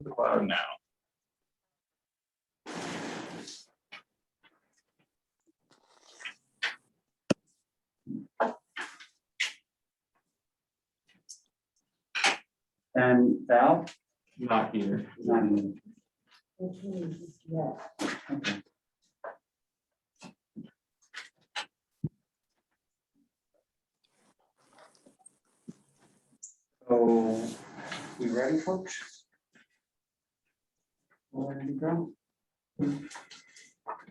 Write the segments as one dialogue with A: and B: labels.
A: Cloud now.
B: And Val?
A: Not here.
B: Not here.
C: Yeah.
B: Okay. So, we ready, folks? We're ready to go?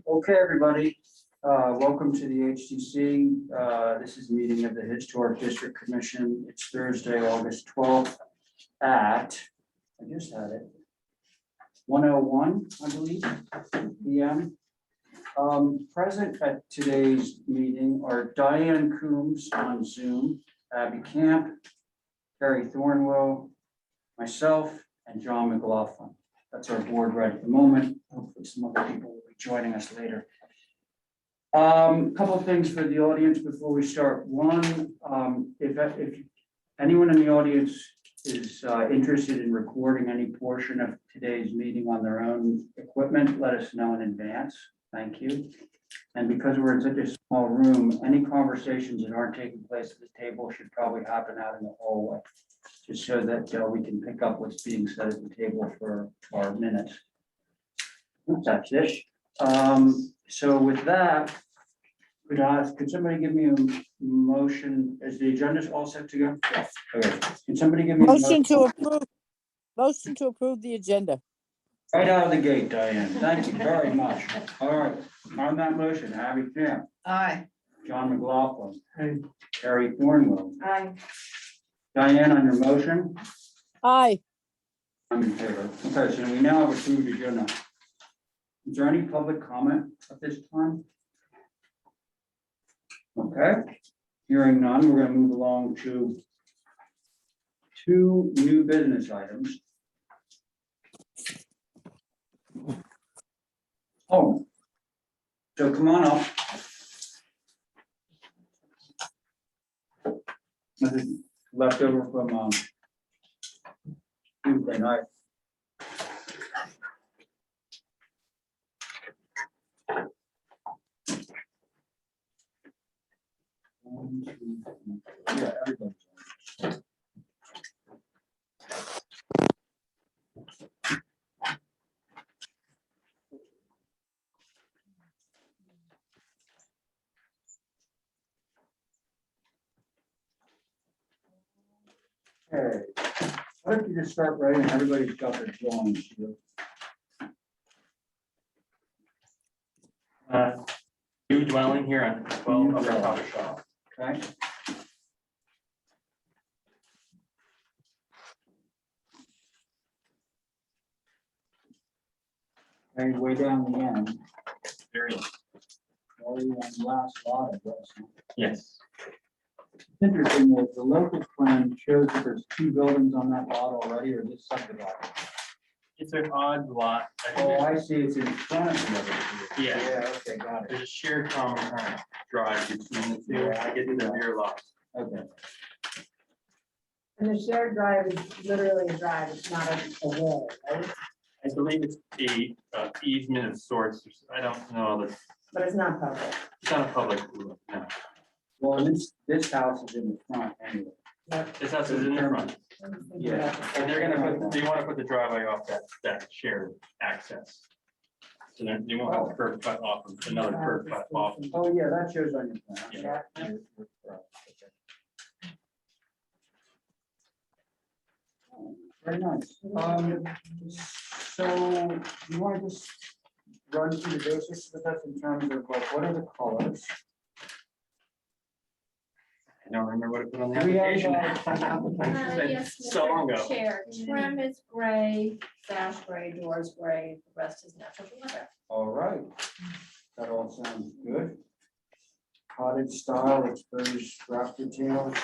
B: Okay, everybody, welcome to the HTC. This is a meeting of the Historic District Commission. It's Thursday, August 12th at, I just had it, 1:01, I believe, PM. Present at today's meeting are Diane Coombs on Zoom, Abby Camp, Terry Thornwell, myself, and John McLaughlin. That's our board right at the moment. Hopefully some other people will be joining us later. Couple of things for the audience before we start. One, if anyone in the audience is interested in recording any portion of today's meeting on their own equipment, let us know in advance. Thank you. And because we're in such a small room, any conversations that aren't taking place at the table should probably happen out in the hallway, just so that we can pick up what's being said at the table for our minutes. That's it. So with that, could somebody give me a motion? Is the agenda all set to go? Yes. Okay. Can somebody give me
D: Motion to approve. Motion to approve the agenda.
B: right out of the gate, Diane? Thank you very much. All right, on that motion, Abby Camp,
C: Aye.
B: John McLaughlin, Terry Thornwell,
C: Aye.
B: Diane on your motion.
D: Aye.
B: I'm in favor. Okay, so we now have approved agenda. Is there any public comment at this time? Okay, hearing none, we're gonna move along to two new business items. Oh, so come on up. This is left over from Tuesday night. Yeah, everybody's on. Okay, why don't you just start writing? Everybody's got their drawings here.
A: New dwelling here on 12 Upper Copper Shop.
B: Okay. Okay, way down the end,
A: Very,
B: very last lot of this.
A: yes.
B: It's interesting that the local plan shows that there's two buildings on that lot already, or just subdivided.
A: It's an odd lot. I think
B: Oh,
A: there's-
B: I see, it's in front of the other two.
A: Yeah.
B: Yeah, okay, got it.
A: There's a shared common drive between the two. I get to the rear lot.
B: Okay,
C: And the shared drive is literally a drive, it's not a way, right?
A: I believe it's a easement of sorts. I don't know.
C: But it's not public.
A: It's not a public. No.
B: well, this house is in the front anyway.
A: This house is in the front.
B: Yeah.
A: And they're gonna put, they want to put the driveway off that shared access. So then you won't have a curb cut off, of another curb cut off.
B: Oh, yeah, that shows on your plan.
A: Yeah.
B: Very nice. So you want to just run through the basics with us in terms of like, what are the colors?
A: I don't remember what I put on the
B: We have,
A: application.
E: Yes,
A: So long ago.
E: Chair, trim is gray, sash gray, doors gray, the rest is natural leather.
B: All right. That all sounds good. Cottage style, exposed rafter tails.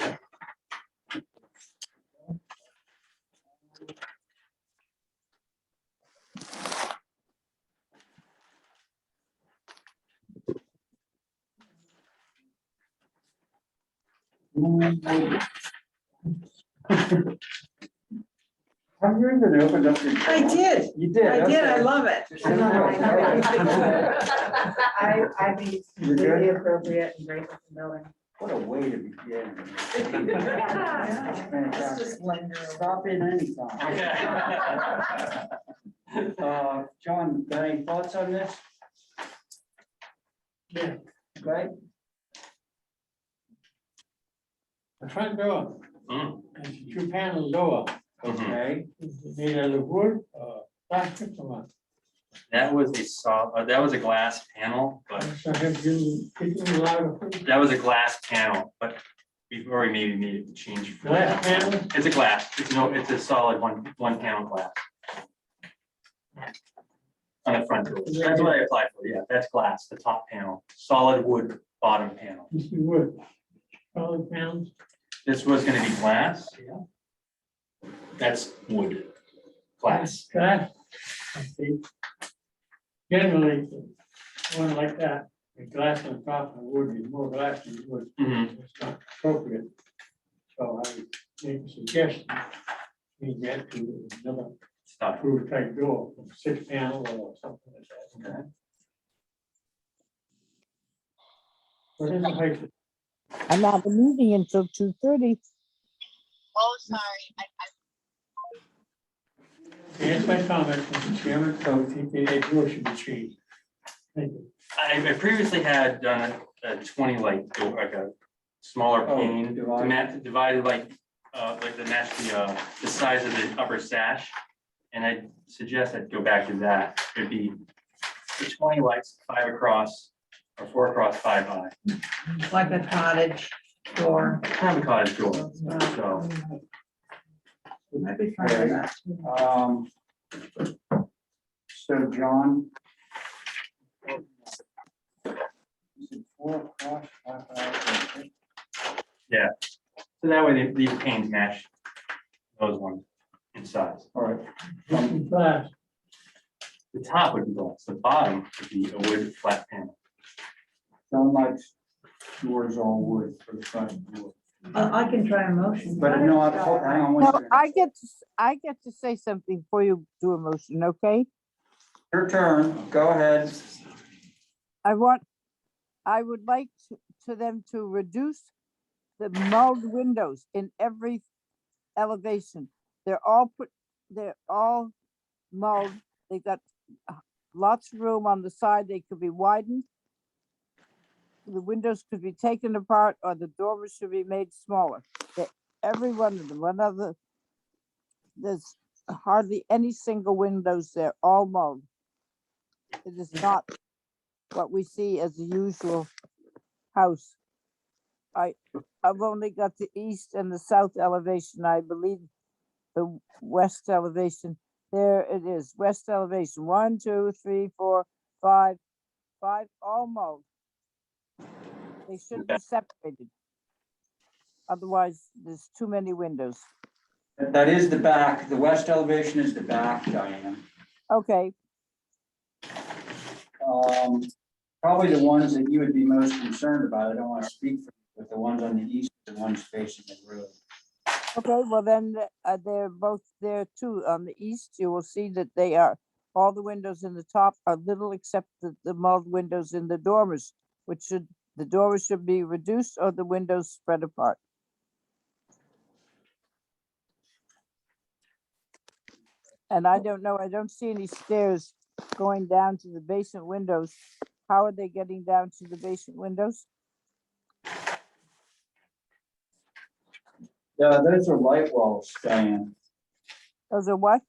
B: Have you even opened up your?
F: I did,
B: You did.
F: I did, I
B: okay.
F: love it.
B: Just so you know.
C: I think it's
B: You're good?
C: completely appropriate and great with the building.
B: What a way to begin.
F: Let's
B: Fantastic.
F: just linger.
B: Stop in anytime.
A: Okay.
B: John, got any thoughts on this?
G: Yeah,
B: Okay,
G: the front door,
A: Mm,
G: is a two-panel door,
A: mhm.
B: okay.
G: is it made out of wood, plastic or what?
A: That was that was a glass panel, but
G: So have you, people allowed to put
A: that was a glass panel, but we've already made it change. for
G: glass
A: that.
G: panel?
A: It's a glass, it's a solid one panel glass. On the front door, that's what I applied for, yeah, that's glass, the top panel, solid wood bottom panel.
G: This is wood, solid panels?
A: This was gonna be glass, yeah. That's wood, glass.
G: Glass, I see. Generally, one like that, the glass on top of wood is more glass than wood,
A: Mhm.
G: it's not appropriate. So I would make a suggestion, we get to another
A: Stop.
G: approved type door, 6 panel or something like that.
A: Okay.
G: What is the height?
D: I'm not the meeting until 2:30.
G: Here's my comment, Mr. Chairman, so I think the door should be changed. Thank you.
A: I previously had done a 20 light door, like a smaller
B: Oh,
A: pane,
B: divide.
A: divided like the match the size of the upper sash. And I suggest I'd go back to that. It'd be the 20 lights, 5 across, or 4 across, 5 high.
F: Like a cottage door.
A: Kind of a cottage door, so.
F: I'd be fine with that.
B: So John. Is it 4 across, 5 out?
A: So that way these panes match those ones in size.
B: All right,
G: This is glass,
A: The top would be glass, the bottom would be a wood flat panel.
B: John likes doors all wood for the front door.
F: I can try a motion.
B: But no, hang on one
D: No,
B: second.
D: I get to say something before you do a motion, okay?
B: Your turn, go ahead.
D: I would like to them to reduce the mulled windows in every elevation. They're all mulled. They got lots of room on the side. They could be widened. The windows could be taken apart or the doors should be made smaller. Every one of them, there's hardly any single windows there, all mulled. It is not what we see as the usual house. I've only got the east and the south elevation. I believe the west elevation, there it is, west elevation, 1, 2, 3, 4, 5, all mulled. They should be separated. Otherwise, there's too many windows.
B: That is the back, the west elevation is the back, Diane.
D: Okay,
B: Probably the ones that you would be most concerned about, I don't want to speak for, but the ones on the east, the ones facing the road.
D: okay, well then, they're both there too. On the east, you will see that they are, all the windows in the top are little except the mulled windows in the dormers, the dormers should be reduced or the windows spread apart. And I don't know, I don't see any stairs going down to the basement windows. How are they getting down to the basement windows?
B: Yeah, those are light walls, Diane,
D: Those are what?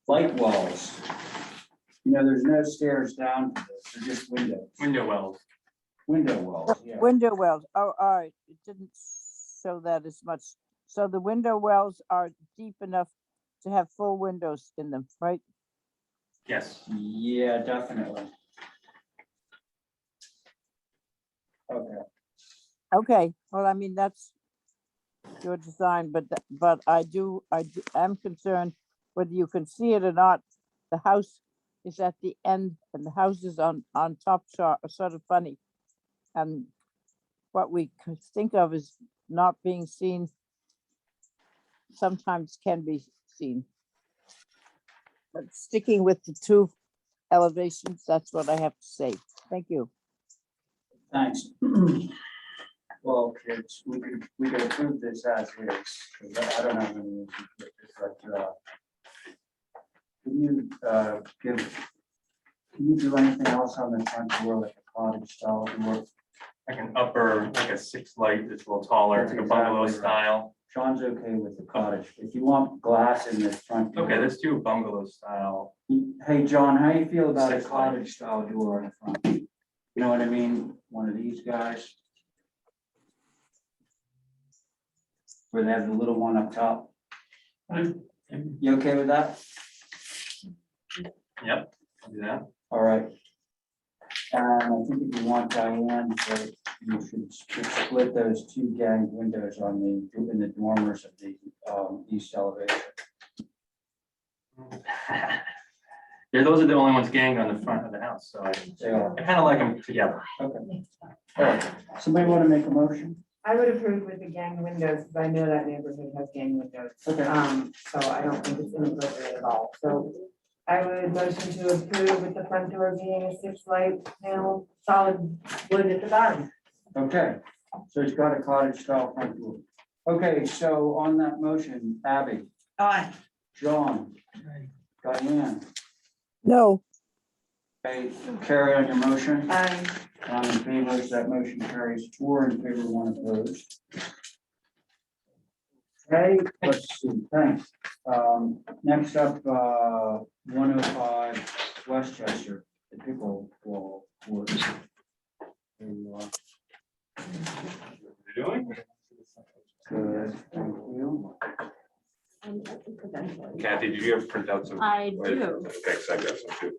B: light walls. You know, there's no stairs down to this, they're just windows,
A: Window wells.
B: window walls, yeah.
D: Window wells. Oh, all right. It didn't show that as much. So the window wells are deep enough to have full windows in them, right?
A: Yes.
B: Yeah, definitely. Okay,
D: Okay, well, I mean, that's your design, but I am concerned whether you can see it or not. The house is at the end and the house is on top sort of funny. And what we could think of as not being seen sometimes can be seen. But sticking with the two elevations, that's what I have to say. Thank you.
B: Thanks. Well, kids, we could approve this as is, 'cause I don't have any issues with it, but, can you do anything else on the front door, like a cottage style door?
A: Like an upper, like a 6 light that's a little taller,
B: That's
A: like a bungalow
B: exactly right.
A: style.
B: Sean's okay with the cottage. If you want glass in the front door.
A: Okay, let's do a bungalow style.
B: Hey, John, how you feel about a
A: 6 light.
B: cottage style door in the front? You know what I mean? One of these guys. Where they have the little one up top. You okay with that?
A: Yep, I'll do that.
B: All right. And I think if you want Diane, so you should split those two gang windows on in the dormers of the east elevation.
A: Yeah, those are the only ones ganged on the front of the house, so I
B: They are.
A: kind of like them together.
B: Okay. All right. Somebody want to make a motion?
C: I would approve with the gang windows, because I know that neighborhood has gang windows.
B: Okay.
C: So I don't think it's inappropriate at all. So I would motion to approve with the front door being a 6 light panel, solid wood at the bottom.
B: Okay. So it's got a cottage style front door. Okay, so on that motion, Abby,
F: Aye.
B: John, Diane,
D: No,
B: okay, carry on your motion.
C: Um,
B: I'm in favor, so that motion carries 4 in favor, 1 opposed. Okay, let's see, thanks. Next up, 105 Westchester, the pickleball court. There you are.
A: Doing?
B: Good, thank you.
H: Kathy, did you ever print out some?
E: I do.
H: Okay, so I got some too.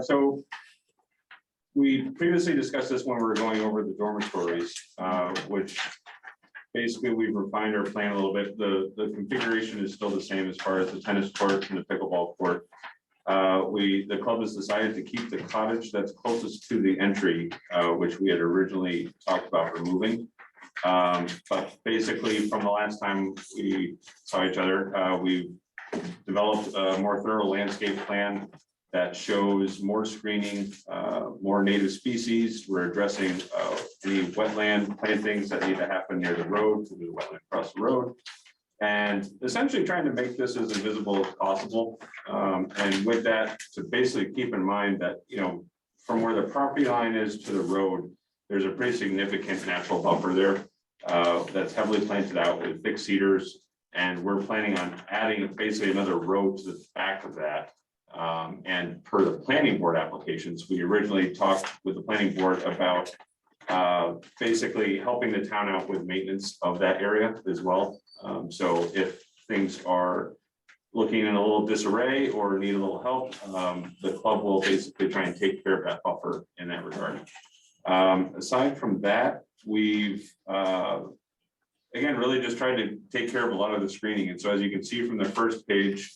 H: So we previously discussed this when we were going over the dormitories, which basically we've refined our plan a little bit. The configuration is still the same as far as the tennis court and the pickleball court. The club has decided to keep the cottage that's closest to the entry, which we had originally talked about removing. But basically from the last time we saw each other, we've developed a more thorough landscape plan that shows more screening, more native species. We're addressing any wetland plantings that need to happen near the road, to the wetland across the road. And essentially trying to make this as invisible as possible. And with that, to basically keep in mind that, you know, from where the property line is to the road, there's a pretty significant natural buffer there that's heavily planted out with thick cedars. And we're planning on adding basically another road to the back of that. And per the planning board applications, we originally talked with the planning board about basically helping the town out with maintenance of that area as well. So if things are looking in a little disarray or need a little help, the club will basically try and take care of that buffer in that regard. Aside from that, we've again really just tried to take care of a lot of the screening. And so as you can see from the first page,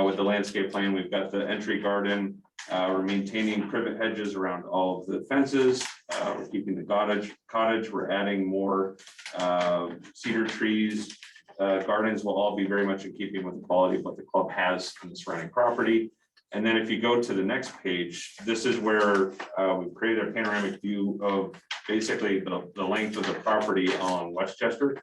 H: with the landscape plan, we've got the entry garden. We're maintaining privet hedges around all of the fences. We're keeping the cottage. We're adding more cedar trees. Gardens will all be very much in keeping with the quality of what the club has in the surrounding property. And then if you go to the next page, this is where we've created a panoramic view of basically the length of the property on Westchester.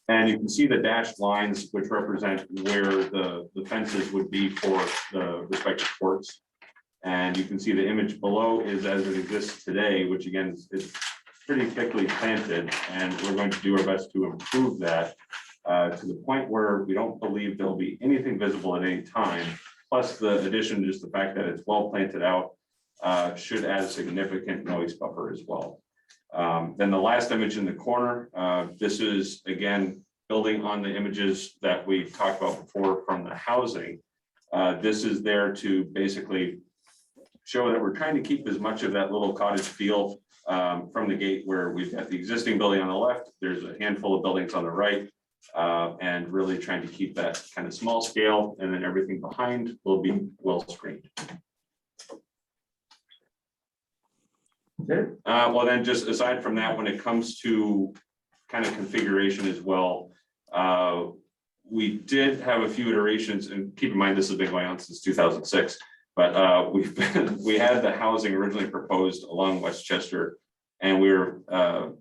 H: And you can see the dashed lines, which represent where the fences would be for the respective courts. And you can see the image below is as it exists today, which again is pretty thickly planted. And we're going to do our best to improve that to the point where we don't believe there'll be anything visible at any time. Plus the addition, just the fact that it's well planted out, should add a significant noise buffer as well. Then the last image in the corner, this is again building on the images that we talked about before from the housing. This is there to basically show that we're trying to keep as much of that little cottage feel from the gate, where we've got the existing building on the left, there's a handful of buildings on the right, and really trying to keep that kind of small scale, and then everything behind will be well screened. Well, then just aside from that, when it comes to kind of configuration as well, we did have a few iterations, and keep in mind, this has been going on since 2006. But we had the housing originally proposed along Westchester, and we were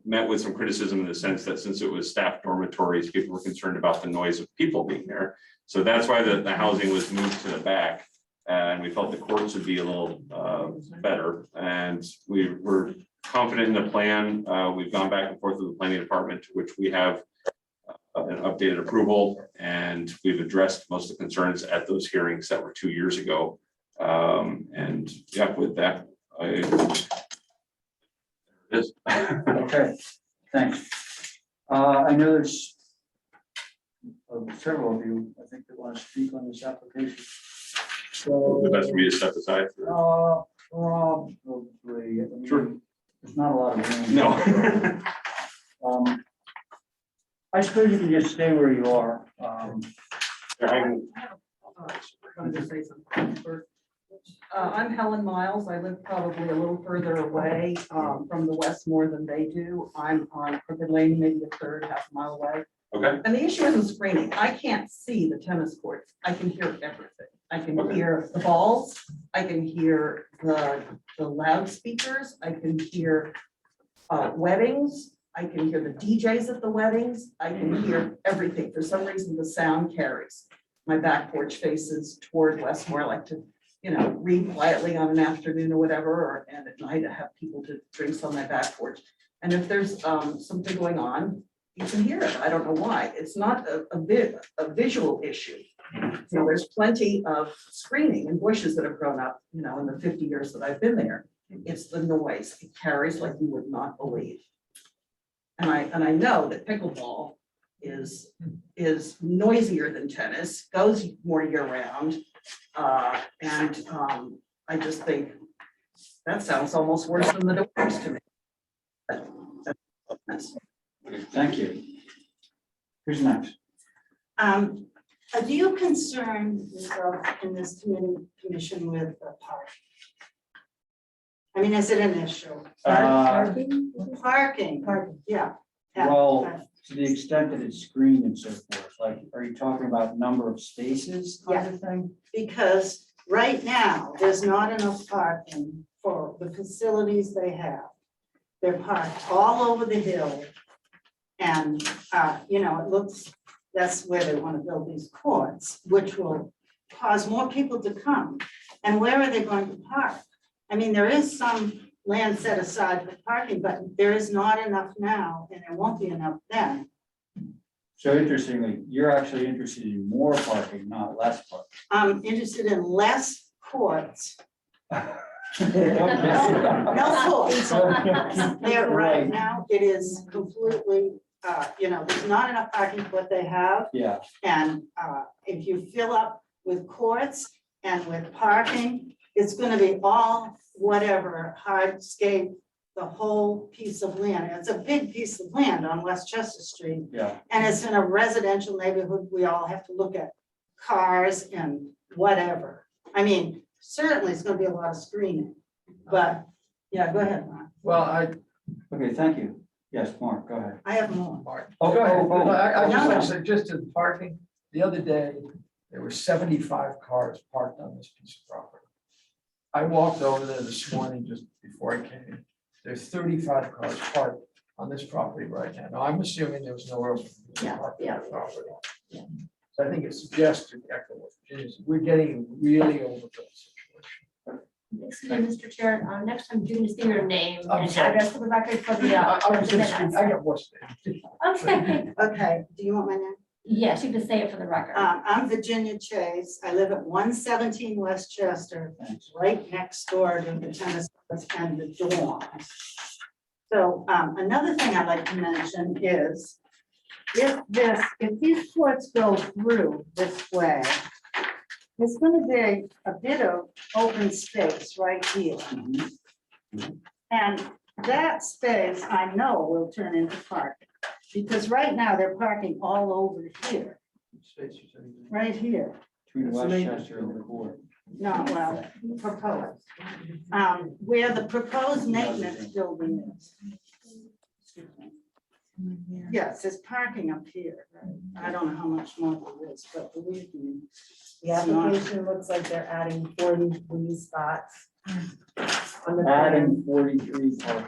H: met with some criticism in the sense that since it was staff dormitories, people were concerned about the noise of people being there. So that's why the housing was moved to the back, and we felt the courts would be a little better. And we were confident in the plan. We've gone back and forth with the planning department, to which we have an updated approval, and we've addressed most of the concerns at those hearings that were 2 years ago. And yeah, with that,
B: Okay, thanks. I know there's several of you, I think, that want to speak on this application. So.
H: the best for me to step aside.
B: Probably. I mean,
H: Sure.
B: There's not a lot of room.
H: No.
B: I suppose you can just stay where you are.
I: I'm Helen Miles. I live probably a little further away from the Westmore than they do. I'm on Crooked Lane, maybe a third, half a mile away.
H: Okay.
I: And the issue isn't screening. I can't see the tennis courts. I can hear everything. I can hear the balls. I can hear the loudspeakers. I can hear weddings. I can hear the DJs at the weddings. I can hear everything. For some reason, the sound carries. My back porch faces toward Westmore. I like to, read quietly on an afternoon or whatever, and at night I have people to drinks on my back porch. And if there's something going on, you can hear it. I don't know why. It's not a visual issue. There's plenty of screening and bushes that have grown up, in the 50 years that I've been there. It's the noise. It carries like you would not believe. And I know that pickleball is noisier than tennis, goes more year round. And I just think that sounds almost worse than the doors to me.
B: Thank you. Who's next?
J: Are you concerned in this commission with the park? I mean, is it an issue? Parking, yeah.
B: Well, to the extent that it's screened and so forth, like, are you talking about number of spaces kind of thing?
J: Because right now, there's not enough parking for the facilities they have. They're parked all over the hill. And, it looks, that's where they want to build these courts, which will cause more people to come. And where are they going to park? I mean, there is some land set aside for parking, but there is not enough now, and there won't be enough then.
B: So interestingly, you're actually interested in more parking, not less parking.
J: I'm interested in less courts.
B: No
J: No courts. There right now, it is completely, there's not enough parking for what they have.
B: Yeah,
J: And if you fill up with courts and with parking, it's gonna be all whatever, hardscape, the whole piece of land. And it's a big piece of land on Westchester Street.
B: yeah.
J: And it's in a residential neighborhood. We all have to look at cars and whatever. I mean, certainly it's gonna be a lot of screening, but yeah, go ahead, Mark.
F: Well,
B: Okay, thank you. Yes, Mark, go ahead.
J: I have more.
F: oh, go ahead.
B: Oh,
F: I just
J: no,
F: want
J: no.
F: to say, just to the parking, the other day, there were 75 cars parked on this piece of property. I walked over there this morning just before I came. There's 35 cars parked on this property right now. Now, I'm assuming there was nowhere else to park on that property.
J: Yeah.
F: So I think it suggests to echo what Virginia said, we're getting really overbuilt situation.
E: Excuse me, Mr. Chair, next time you can just give your name
F: I'm
E: and
F: sorry.
E: address for the record for the.
F: I
E: for
F: was
E: the
F: gonna speak,
E: minutes.
F: I got more stuff.
E: Okay,
J: Okay, do you want my name?
E: yes, you can say it for the record.
J: I'm Virginia Chase. I live at 117 Westchester,
B: Thanks.
J: right next door to the tennis courts and the dorms. So another thing I'd like to mention is if these courts go through this way, there's gonna be a bit of open space right here. And that space, I know, will turn into parking. Because right now, they're parking all over here, right here.
B: Between Westchester and the court.
J: No, well, proposed. Where the proposed maintenance building is. Yes, there's parking up here. I don't know how much more there is, but believe me.
C: The application looks like they're adding 43 spots. On the
B: Adding 43 parking.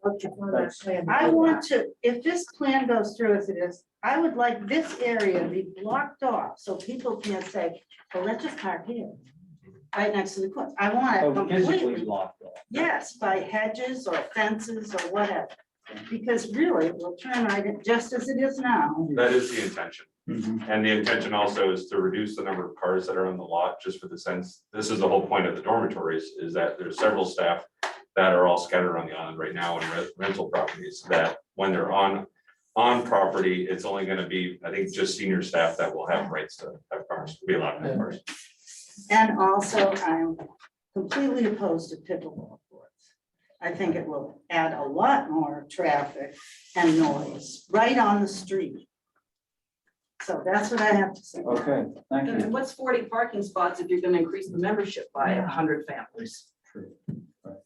J: Okay.
C: on that plan.
J: I want to, if this plan goes through as it is, I would like this area to be blocked off so people can't say, well, let's just park here. Right next to the court. I want it
B: Oh, physically
J: completely,
B: blocked off.
J: yes, by hedges or fences or whatever. Because really, it will turn right, just as it is now.
H: That is the intention. And the intention also is to reduce the number of cars that are on the lot, just for the sense, this is the whole point of the dormitories, is that there's several staff that are all scattered on the island right now in rental properties, that when they're on property, it's only gonna be, I think, just senior staff that will have rights to have cars, be allowed to have cars.
J: And also, I'm completely opposed to pickleball courts. I think it will add a lot more traffic and noise right on the street. So that's what I have to say.
B: Okay, thank you.
I: And what's 40 parking spots if you're gonna increase the membership by 100 families?
B: True. Right.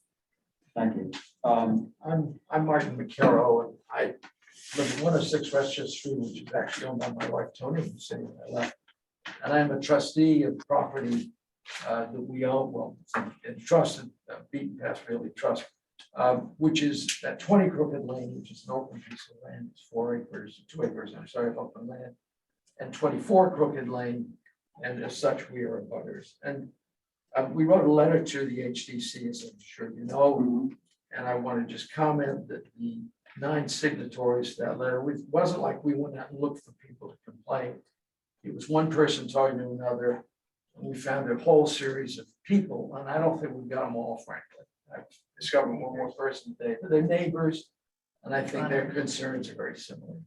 B: Thank you.
F: I'm Martin McCarroll, and I live at 106 Westchester Street, which is actually owned by my wife Tony, who's sitting on my left. And I'm a trustee of property that we own, well, in trust, Beaton Pass Realty Trust, which is that 20 Crooked Lane, which is an open piece of land, it's 4 acres, 2 acres, I'm sorry, of open land, and 24 Crooked Lane, and as such, we are abutters. And we wrote a letter to the HDC, as I'm sure you know, and I want to just comment that the 9 signatories to that letter, it wasn't like we went out and looked for people to complain. It was one person talking to another, and we found a whole series of people, and I don't think we got them all, frankly. I've discovered one more person today, but they're neighbors, and I think their concerns are very similar.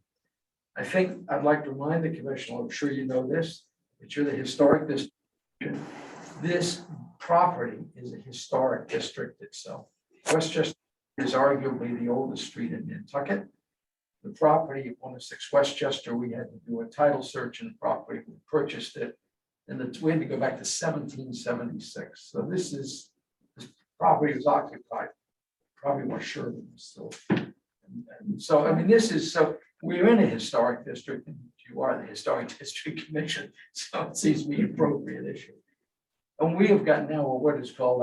F: I think I'd like to remind the commission, I'm sure you know this, that you're the historic district. This property is a historic district itself. Westchester is arguably the oldest street in Nantucket. The property at 106 Westchester, we had to do a title search in the property, we purchased it, and we had to go back to 1776. So this property was occupied, probably more sure than still. And so, I mean, we're in a historic district, and you are the Historic District Commission, so it seems to be an appropriate issue. And we have got now what is called,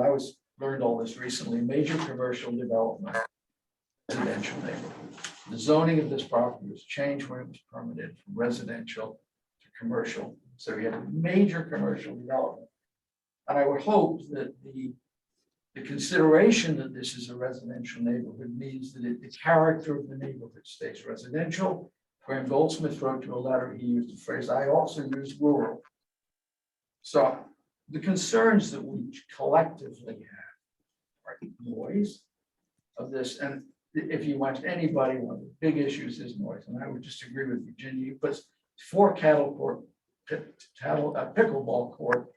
F: learned all this recently, major commercial development, residential neighborhood. The zoning of this property was changed when it was permitted from residential to commercial. So we have a major commercial development. And I would hope that the consideration that this is a residential neighborhood means that the character of the neighborhood stays residential. Graham Goldsmith wrote to a letter, he used the phrase, I also use rural. So the concerns that we collectively have are noise of this, and if you watch anybody, one of the big issues is noise, and I would just agree with Virginia. You put 4 pickleball court,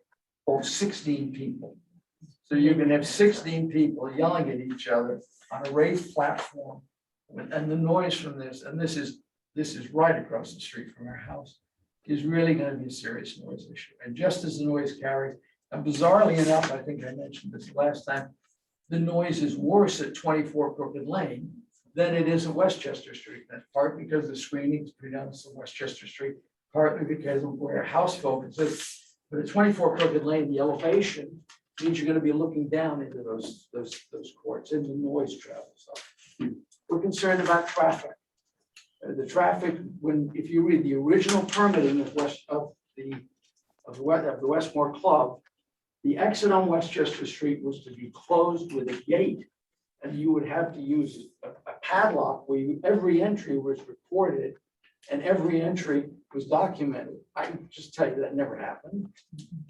F: hold 16 people. So you can have 16 people yelling at each other on a raised platform, and the noise from this, and this is right across the street from our house, is really going to be a serious noise issue. And just as the noise carries, and bizarrely enough, I think I mentioned this last time, the noise is worse at 24 Crooked Lane than it is at Westchester Street. That's part because the screening is predominantly on Westchester Street, partly because of where house focus is. But at 24 Crooked Lane, the elevation means you're going to be looking down into those courts, into noise travel. So we're concerned about traffic. The traffic, if you read the original permitting of the Westmore Club, the exit on Westchester Street was to be closed with a gate, and you would have to use a padlock where every entry was recorded and every entry was documented. I can just tell you that never happened.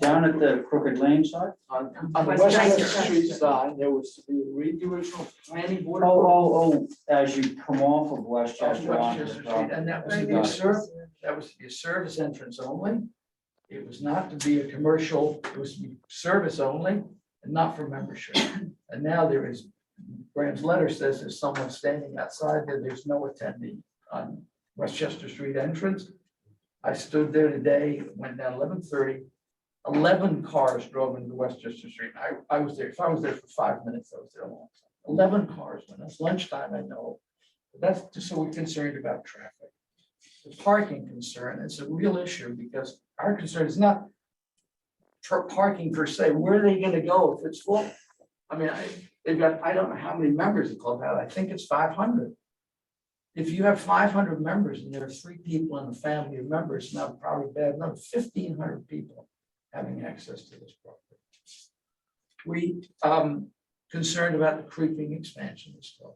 B: Down at the Crooked Lane side?
F: On the Westchester Street side, there was to be read the original planning board.
B: As you come off of Westchester onto the
F: Westchester Street, and that was to be a service entrance only. It was not to be a commercial, it was to be service only and not for membership. And now there is, Graham's letter says there's someone standing outside there, there's no attendee on Westchester Street entrance. I stood there today, went down 11:30, 11 cars drove into Westchester Street. I was there, if I was there for 5 minutes, I was there a long time. 11 cars, when it's lunchtime, I know. But that's just so we're concerned about traffic. The parking concern, it's a real issue because our concern is not for parking per se. Where are they gonna go if it's full? I mean, they've got, I don't know how many members the club has. I think it's 500. If you have 500 members and there are 3 people in the family of members, now probably bad number, 1,500 people having access to this property. We concerned about the creeping expansion of this club.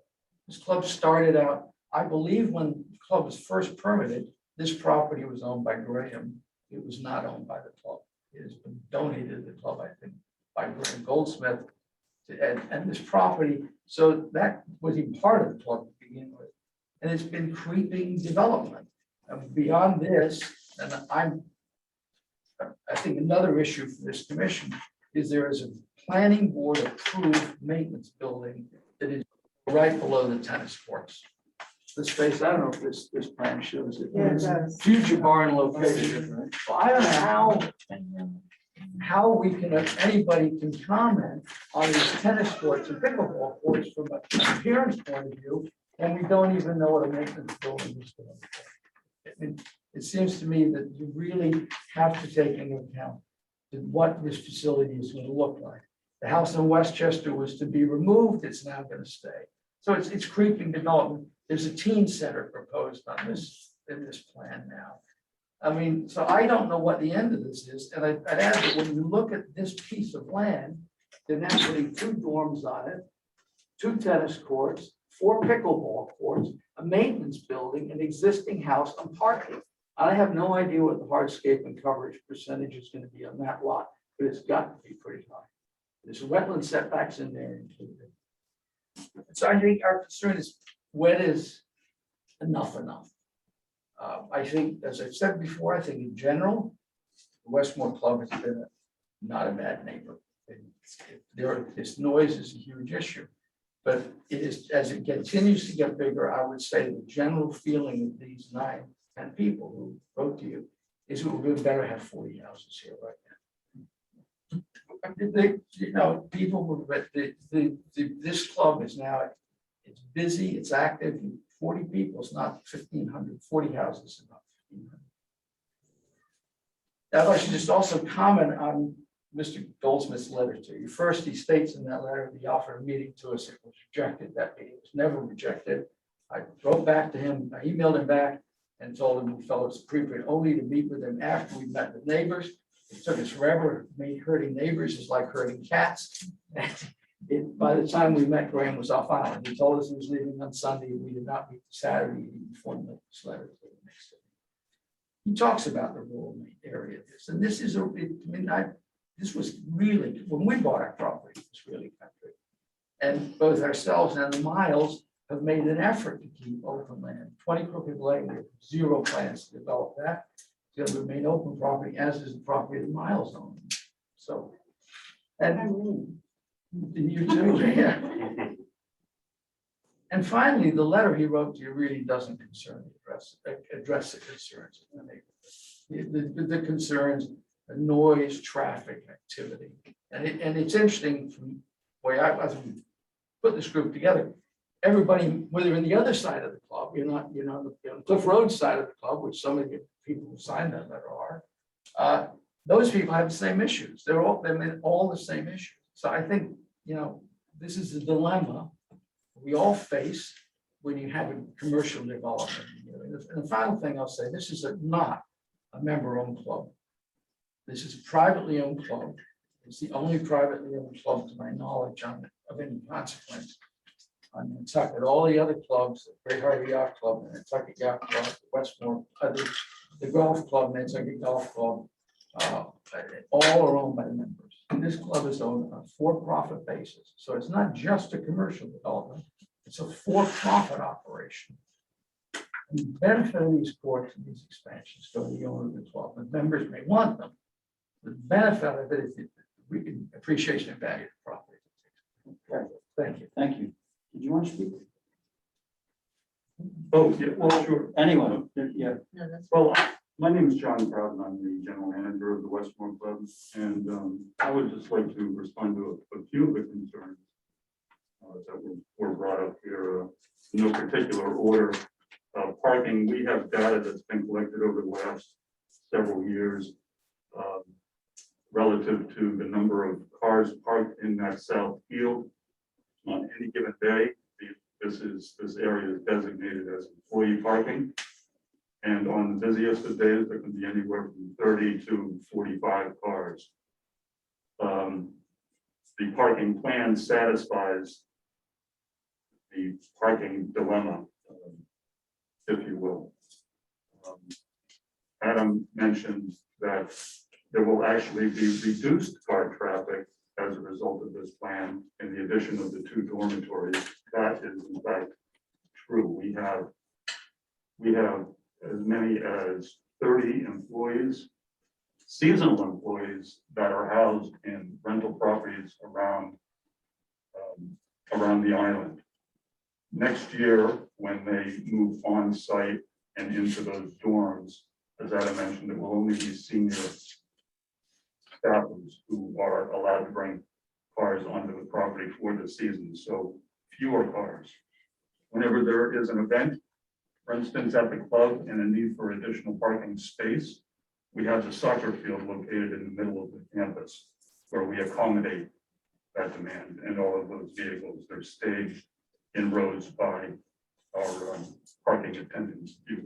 F: This club started out, I believe when the club was first permitted, this property was owned by Graham. It was not owned by the club. It has been donated to the club, I think, by Graham Goldsmith. And this property, so that was even part of the club to begin with. And it's been creeping development. And beyond this, and I think another issue for this commission is there is a planning board approved maintenance building that is right below the tennis courts. The space, I don't know if this plan shows it.
C: Yeah, it
F: It's a
C: does.
F: future barn location. So I don't know how we can, if anybody can comment on these tennis courts and pickleball courts from an appearance point of view, and we don't even know what a maintenance building is going to be. It seems to me that you really have to take into account what this facility is going to look like. The house in Westchester was to be removed, it's now going to stay. So it's creeping development. There's a teen center proposed on this, in this plan now. I mean, so I don't know what the end of this is, and I'd add that when you look at this piece of land, there's actually 2 dorms on it, 2 tennis courts, 4 pickleball courts, a maintenance building, an existing house, and parking. I have no idea what the hardscape and coverage percentage is going to be on that lot, but it's got to be pretty high. There's wetland setbacks in there included. So I think our concern is when is enough. I think, as I've said before, I think in general, the Westmore Club has been not a bad neighbor. This noise is a huge issue. But it is, as it continues to get bigger, I would say the general feeling of these 9, 10 people who wrote to you is it would better have 40 houses here right now. People, this club is now, it's busy, it's active, 40 people, it's not 1,500, 40 houses, is not 1,500. Now, I should just also comment on Mr. Goldsmith's letter to you. First, he states in that letter, he offered a meeting to us, it was rejected, that meeting was never rejected. I wrote back to him, I emailed him back and told him we felt it was appropriate only to meet with him after we met with neighbors. It took us forever, hurting neighbors is like hurting cats. By the time we met, Graham was off island. He told us he was leaving on Sunday. We did not meet Saturday before the next letter to the next day. He talks about the rural area of this, and this is this was really, when we bought our property, it was really country. And both ourselves and the Miles have made an effort to keep open land. 20 Crooked Lane, we have 0 plans to develop that. It's going to remain open property, as is the property the Miles own. So, and you too, yeah. And finally, the letter he wrote to you really doesn't address the concerns of the neighborhood. The concerns, the noise, traffic, activity. And it's interesting from the way I put this group together. Everybody, whether you're on the other side of the club, you're not, the Cliff Road side of the club, which some of the people who signed that letter are, those people have the same issues. They're all the same issues. So I think, this is a dilemma we all face when you have a commercial development. And the final thing I'll say, this is not a member-owned club. This is a privately owned club. It's the only privately owned club, to my knowledge, of any consequence on Nantucket. All the other clubs, the Great Harbor Yacht Club, the Nantucket Yacht Club, the Westbourne, the golf club, Nantucket Golf Club, all are owned by the members. And this club is owned on a for-profit basis. So it's not just a commercial development, it's a for-profit operation. And the benefit of these courts and these expansions go to the owner of the club. The members may want them, the benefit of it is we can appreciation and value the property.
B: Right.
F: Thank you.
B: Thank you. Did you want to speak?
K: Oh, yeah, well, sure.
B: Anyone? Yeah.
E: No, that's.
K: Well, my name is John Proud, and I'm the general manager of the Westbourne Club, and I would just like to respond to a few of the concerns that were brought up here, in no particular order. Parking, we have data that's been collected over the last several years relative to the number of cars parked in that south field on any given day. This area is designated as employee parking. And on the busiest of days, there can be anywhere from 30 to 45 cars. The parking plan satisfies the parking dilemma, if you will. Adam mentioned that there will actually be reduced car traffic as a result of this plan in the addition of the 2 dormitories. That is in fact true. We have as many as 30 employees, seasonal employees that are housed in rental properties around the island. Next year, when they move on site and into those dorms, as Adam mentioned, it will only be senior staffers who are allowed to bring cars onto the property for the season, so fewer cars. Whenever there is an event, for instance, at the club and a need for additional parking space, we have the soccer field located in the middle of the campus where we accommodate that demand, and all of those vehicles, they're staged in rows by our parking attendants, if you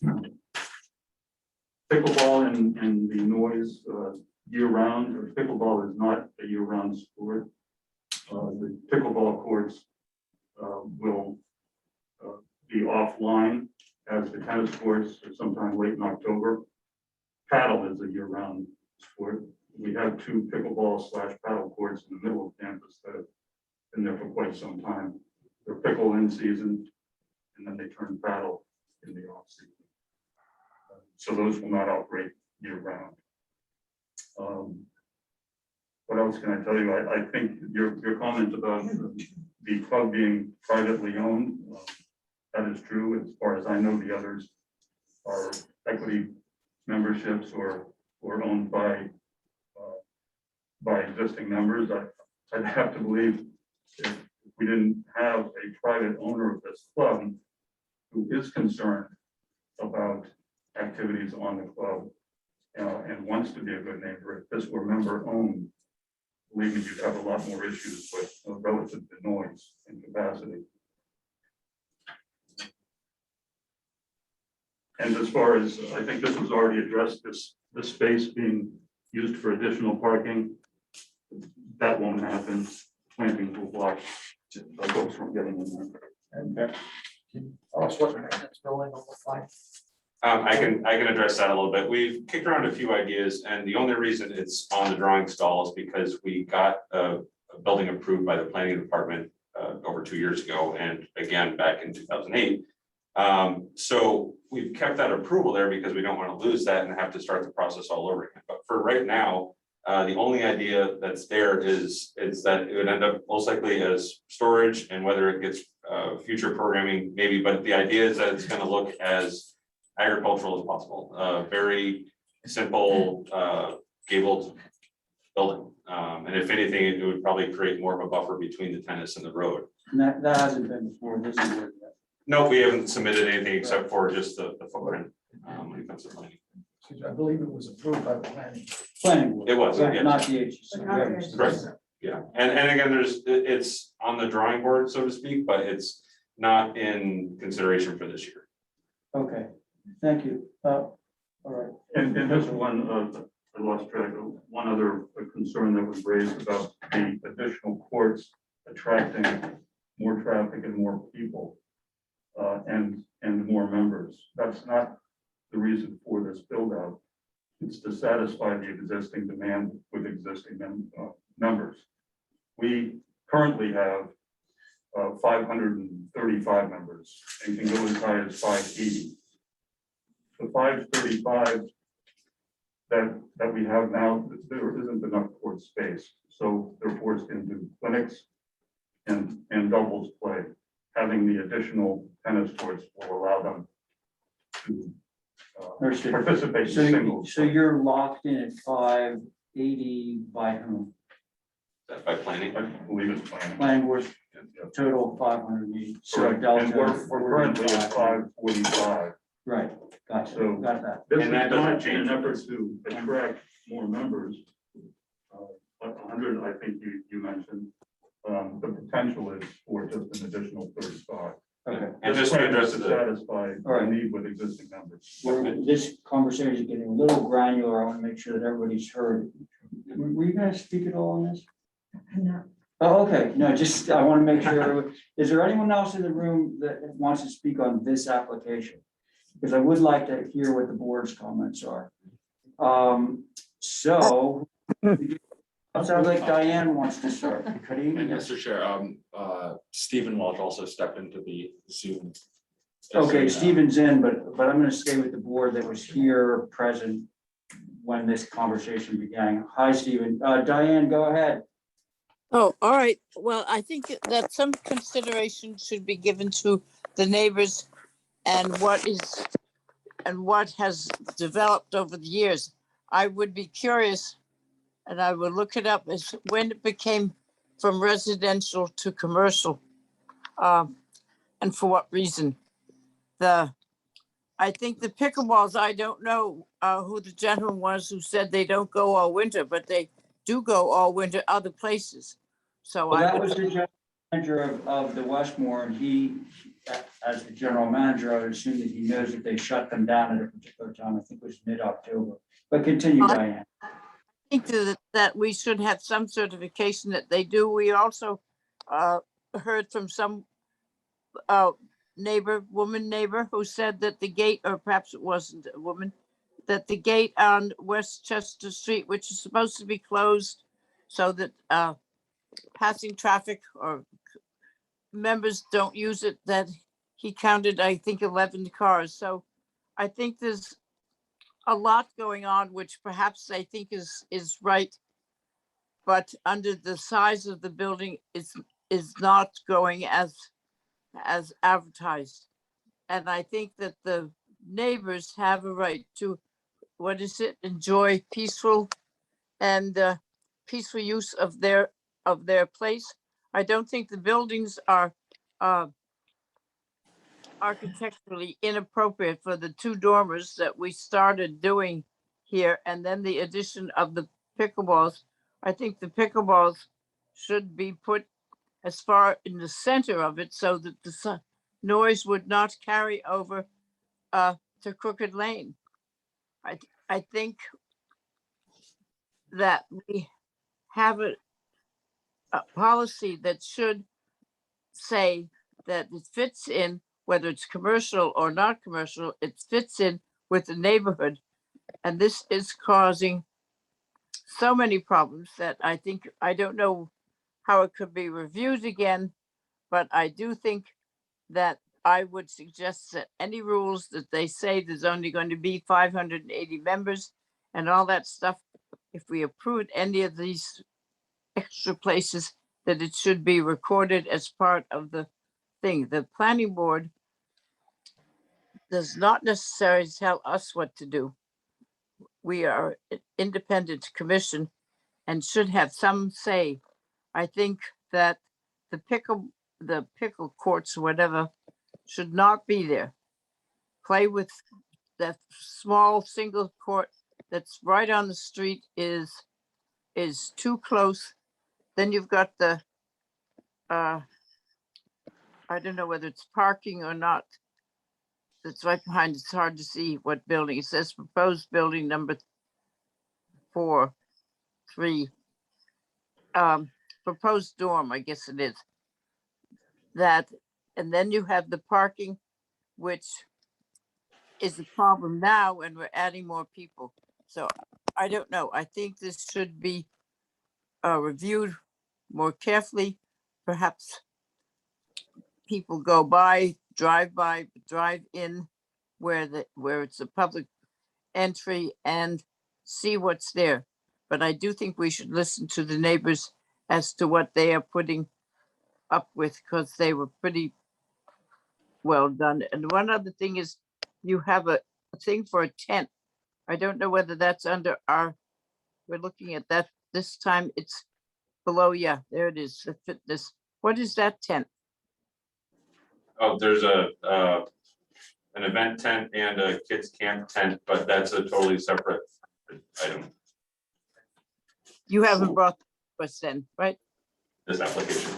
K: will. Pickleball and the noise year-round, or pickleball is not a year-round sport. The pickleball courts will be offline as the tennis courts sometime late in October. Paddle is a year-round sport. We have 2 pickleball/paddle courts in the middle of campus that have been there for quite some time. They're pickle in season, and then they turn paddle in the off season. So those will not operate year-round. What else can I tell you? I think your comment about the club being privately owned, that is true. As far as I know, the others are equity memberships or owned by existing members. I'd have to believe if we didn't have a private owner of this club who is concerned about activities on the club and wants to be a good neighbor, if this were member owned, believe me, you'd have a lot more issues with relative to noise and capacity. And as far as, I think this was already addressed, this space being used for additional parking, that won't happen. Planting will block folks from getting in there.
F: And tell us what the maintenance building will look like.
H: I can address that a little bit. We've kicked around a few ideas, and the only reason it's on the drawing stall is because we got a building approved by the planning department over 2 years ago, and again back in 2008. So we've kept that approval there because we don't want to lose that and have to start the process all over again. But for right now, the only idea that's there is that it would end up most likely as storage, and whether it gets future programming maybe, but the idea is that it's going to look as agricultural as possible. Very simple gabled building. And if anything, it would probably create more of a buffer between the tennis and the road.
B: And that hasn't been before this year yet.
H: No, we haven't submitted anything except for just the footprint when it comes to planning.
F: I believe it was approved by the planning.
B: Planning board.
H: It was,
B: Right,
H: yeah.
B: not the HCC.
C: But not the HCC.
H: Right. Yeah, and again, it's on the drawing board, so to speak, but it's not in consideration for this year.
B: Okay, thank you. All right.
K: And just one, I lost track of one other concern that was raised about the additional courts attracting more traffic and more people and more members. That's not the reason for this build out. It's to satisfy the existing demand with existing members. We currently have 535 members and can go as high as 580. The 535 that we have now, there isn't enough court space. So they're forced into clinics and doubles play. Having the additional tennis courts will allow them to
B: Understood.
K: participate in
B: So,
K: singles.
B: so you're locked in at 580 by whom?
H: By planning.
K: I believe it's planned.
B: Planning board, total 580. So
K: Correct.
B: delta.
K: And we're currently at 545.
B: Right, gotcha,
K: So-
B: got that.
K: This is
H: And that doesn't
K: not in
H: change.
K: an effort to attract more members. Like 100, I think you mentioned. The potential is for just an additional 35.
B: Okay.
H: And just to
K: Trying
H: address
K: to
H: the,
K: satisfy
B: All right.
K: the need with existing members.
B: This conversation is getting a little granular. I want to make sure that everybody's heard. Were you guys speak at all on this?
C: No.
B: Oh, okay. No, just, I want to make sure. Is there anyone else in the room that wants to speak on this application? Because I would like to hear what the board's comments are. So, it sounds like Diane wants to start. Kareem,
L: And
B: yes.
L: Mr. Chair, Stephen Welch also stepped into the Zoom.
B: Okay,
L: session.
B: Stephen's in, but I'm gonna stay with the board that was here present when this conversation began. Hi, Stephen. Diane, go ahead.
D: Oh, all right. Well, I think that some consideration should be given to the neighbors and what has developed over the years. I would be curious, and I would look it up, as when it became from residential to commercial. And for what reason. I think the pickleballs, I don't know who the gentleman was who said they don't go all winter, but they do go all winter other places. So
B: Well,
D: I
B: that
D: would,
B: was the general manager of the Westbourne, and he, as the general manager, I would assume that he knows that they shut them down at a particular time. I think it was mid-October. But continue, Diane.
D: think that we should have some certification that they do. We also heard from some woman neighbor who said that the gate, or perhaps it wasn't a woman, that the gate on Westchester Street, which is supposed to be closed so that passing traffic or members don't use it, that he counted, I think, 11 cars. So I think there's a lot going on, which perhaps I think is right. But under the size of the building, is not going as advertised. And I think that the neighbors have a right to, enjoy peaceful and peaceful use of their place. I don't think the buildings are architecturally inappropriate for the two dormers that we started doing here, and then the addition of the pickleballs. I think the pickleballs should be put as far in the center of it so that the noise would not carry over to Crooked Lane. I think that we have a policy that should say that it fits in, whether it's commercial or not commercial, it fits in with the neighborhood. And this is causing so many problems that I don't know how it could be reviewed again, but I do think that I would suggest that any rules that they say there's only going to be 580 members and all that stuff, if we approve any of these extra places, that it should be recorded as part of the thing. The planning board does not necessarily tell us what to do. We are an independent commission and should have some say. I think that the pickle courts, or whatever, should not be there. Play with that small single court that's right on the street is too close. Then you've got the I don't know whether it's parking or not. That's right behind. It's hard to see what building. It says proposed building number 3. Proposed dorm, I guess it is. That, and then you have the parking, which is a problem now, and we're adding more people. So I don't know. I think this should be reviewed more carefully. Perhaps people go by, drive in where it's a public entry, and see what's there. But I do think we should listen to the neighbors as to what they are putting up with, because they were pretty well done. And one other thing is, you have a thing for a tent. I don't know whether that's under our, we're looking at that this time. It's below, yeah, there it is, the fitness. What is that tent?
H: Oh, there's an event tent and a kids camp tent, but that's a totally separate item,
D: You haven't brought us then, right?
H: this application.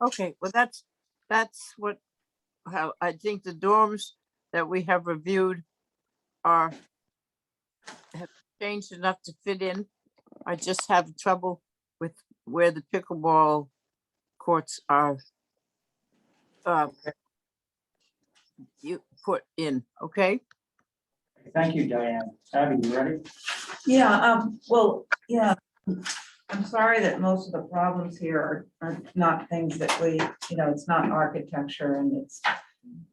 D: Okay, well, that's what, how, I think the dorms that we have reviewed have changed enough to fit in. I just have trouble with where the pickleball courts are you put in, okay?
B: Thank you, Diane. Abby, you ready?
I: Yeah, well, yeah, I'm sorry that most of the problems here are not things that we, it's not architecture and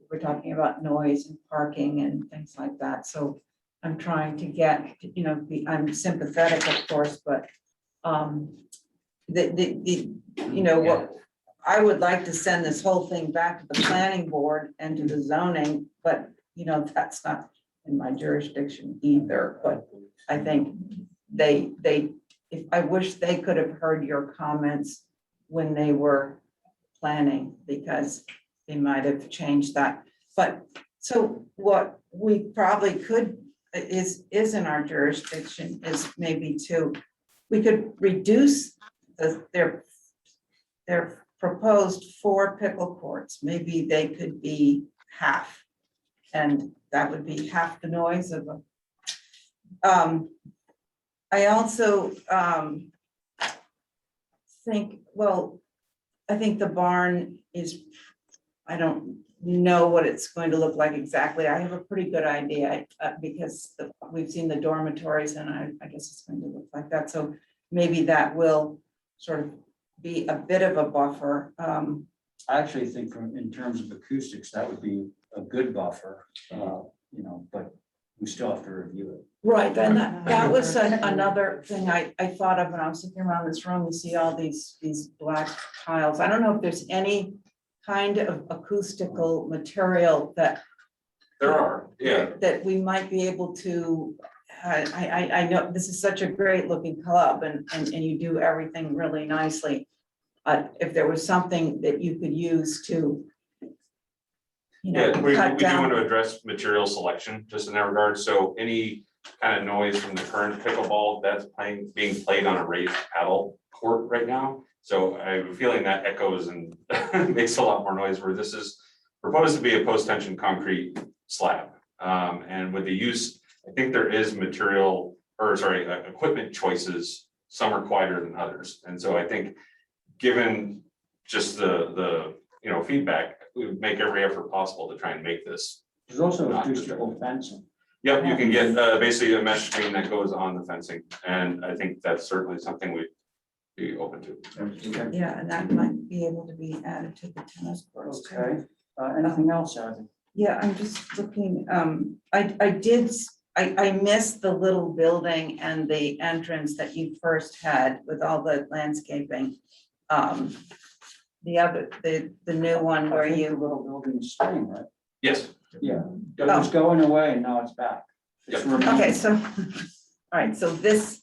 I: we're talking about noise and parking and things like that, so I'm trying to get, I'm sympathetic, of course, but what I would like to send this whole thing back to the planning board and to the zoning, but that's not in my jurisdiction either, but I think I wish they could have heard your comments when they were planning, because they might have changed that. But so what we probably could is in our jurisdiction is maybe we could reduce their proposed 4 pickle courts. Maybe they could be half, and that would be half the noise of a. I also think, I think the barn is, I don't know what it's going to look like exactly. I have a pretty good idea because we've seen the dormitories, and I guess it's going to look like that. So maybe that will sort of be a bit of a buffer.
B: I actually think in terms of acoustics, that would be a good buffer, but we still have to review it.
I: Right, and that was another thing I thought of when I was looking around this room. You see all these black tiles. I don't know if there's any kind of acoustical material that
H: There are, yeah.
I: that we might be able to. I know this is such a great looking club, and you do everything really nicely. If there was something that you could use to,
H: Yeah, we
I: cut
H: do want
I: down.
H: to address material selection just in that regard. So any kind of noise from the current pickleball that's being played on a raised paddle court right now. So I have a feeling that echoes and makes a lot more noise, where this is proposed to be a post-tension concrete slab. And with the use, I think there is equipment choices. Some are quieter than others. And so I think, given just the feedback, we would make every effort possible to try and make this.
B: There's also
H: not
B: acoustical fencing.
H: Yep, you can get basically a mesh screen that goes on the fencing, and I think that's certainly something we'd be open to.
I: Yeah, and that might be able to be added to the tennis courts too.
B: Okay, anything else, Abby?
I: Yeah, I'm just looking, I missed the little building and the entrance that you first had with all the landscaping. The new one where
B: I think
I: you,
B: the little building is staying, right?
H: Yes,
B: Yeah, it was going away and now it's back. It's
H: Yep.
B: remaining.
I: okay, so, all right, so this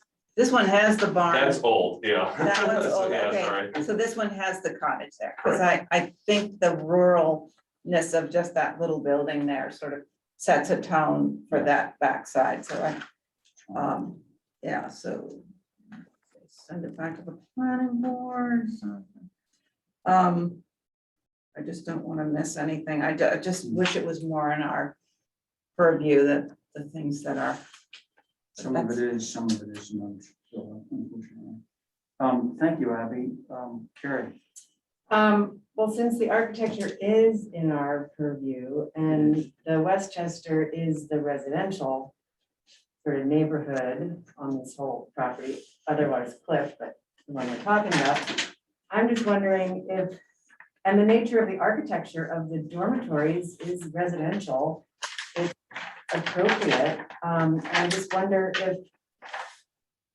I: one has the barn.
H: that's old, yeah.
I: That one's
H: So,
I: old,
H: yeah,
I: okay,
H: sorry.
I: so this one has the cottage there, because I think the ruralness of just that little building there sort of sets a tone for that backside, so yeah, so. Send it back to the planning board. I just don't want to miss anything. I just wish it was more in our purview, that the things that are.
B: Some of it is, some of it isn't. So, unfortunately. Thank you, Abby. Carrie.
C: Well, since the architecture is in our purview and the Westchester is the residential sort of neighborhood on this whole property, otherwise Cliff, but the one we're talking about, I'm just wondering if, and the nature of the architecture of the dormitories is residential. appropriate. I just wonder if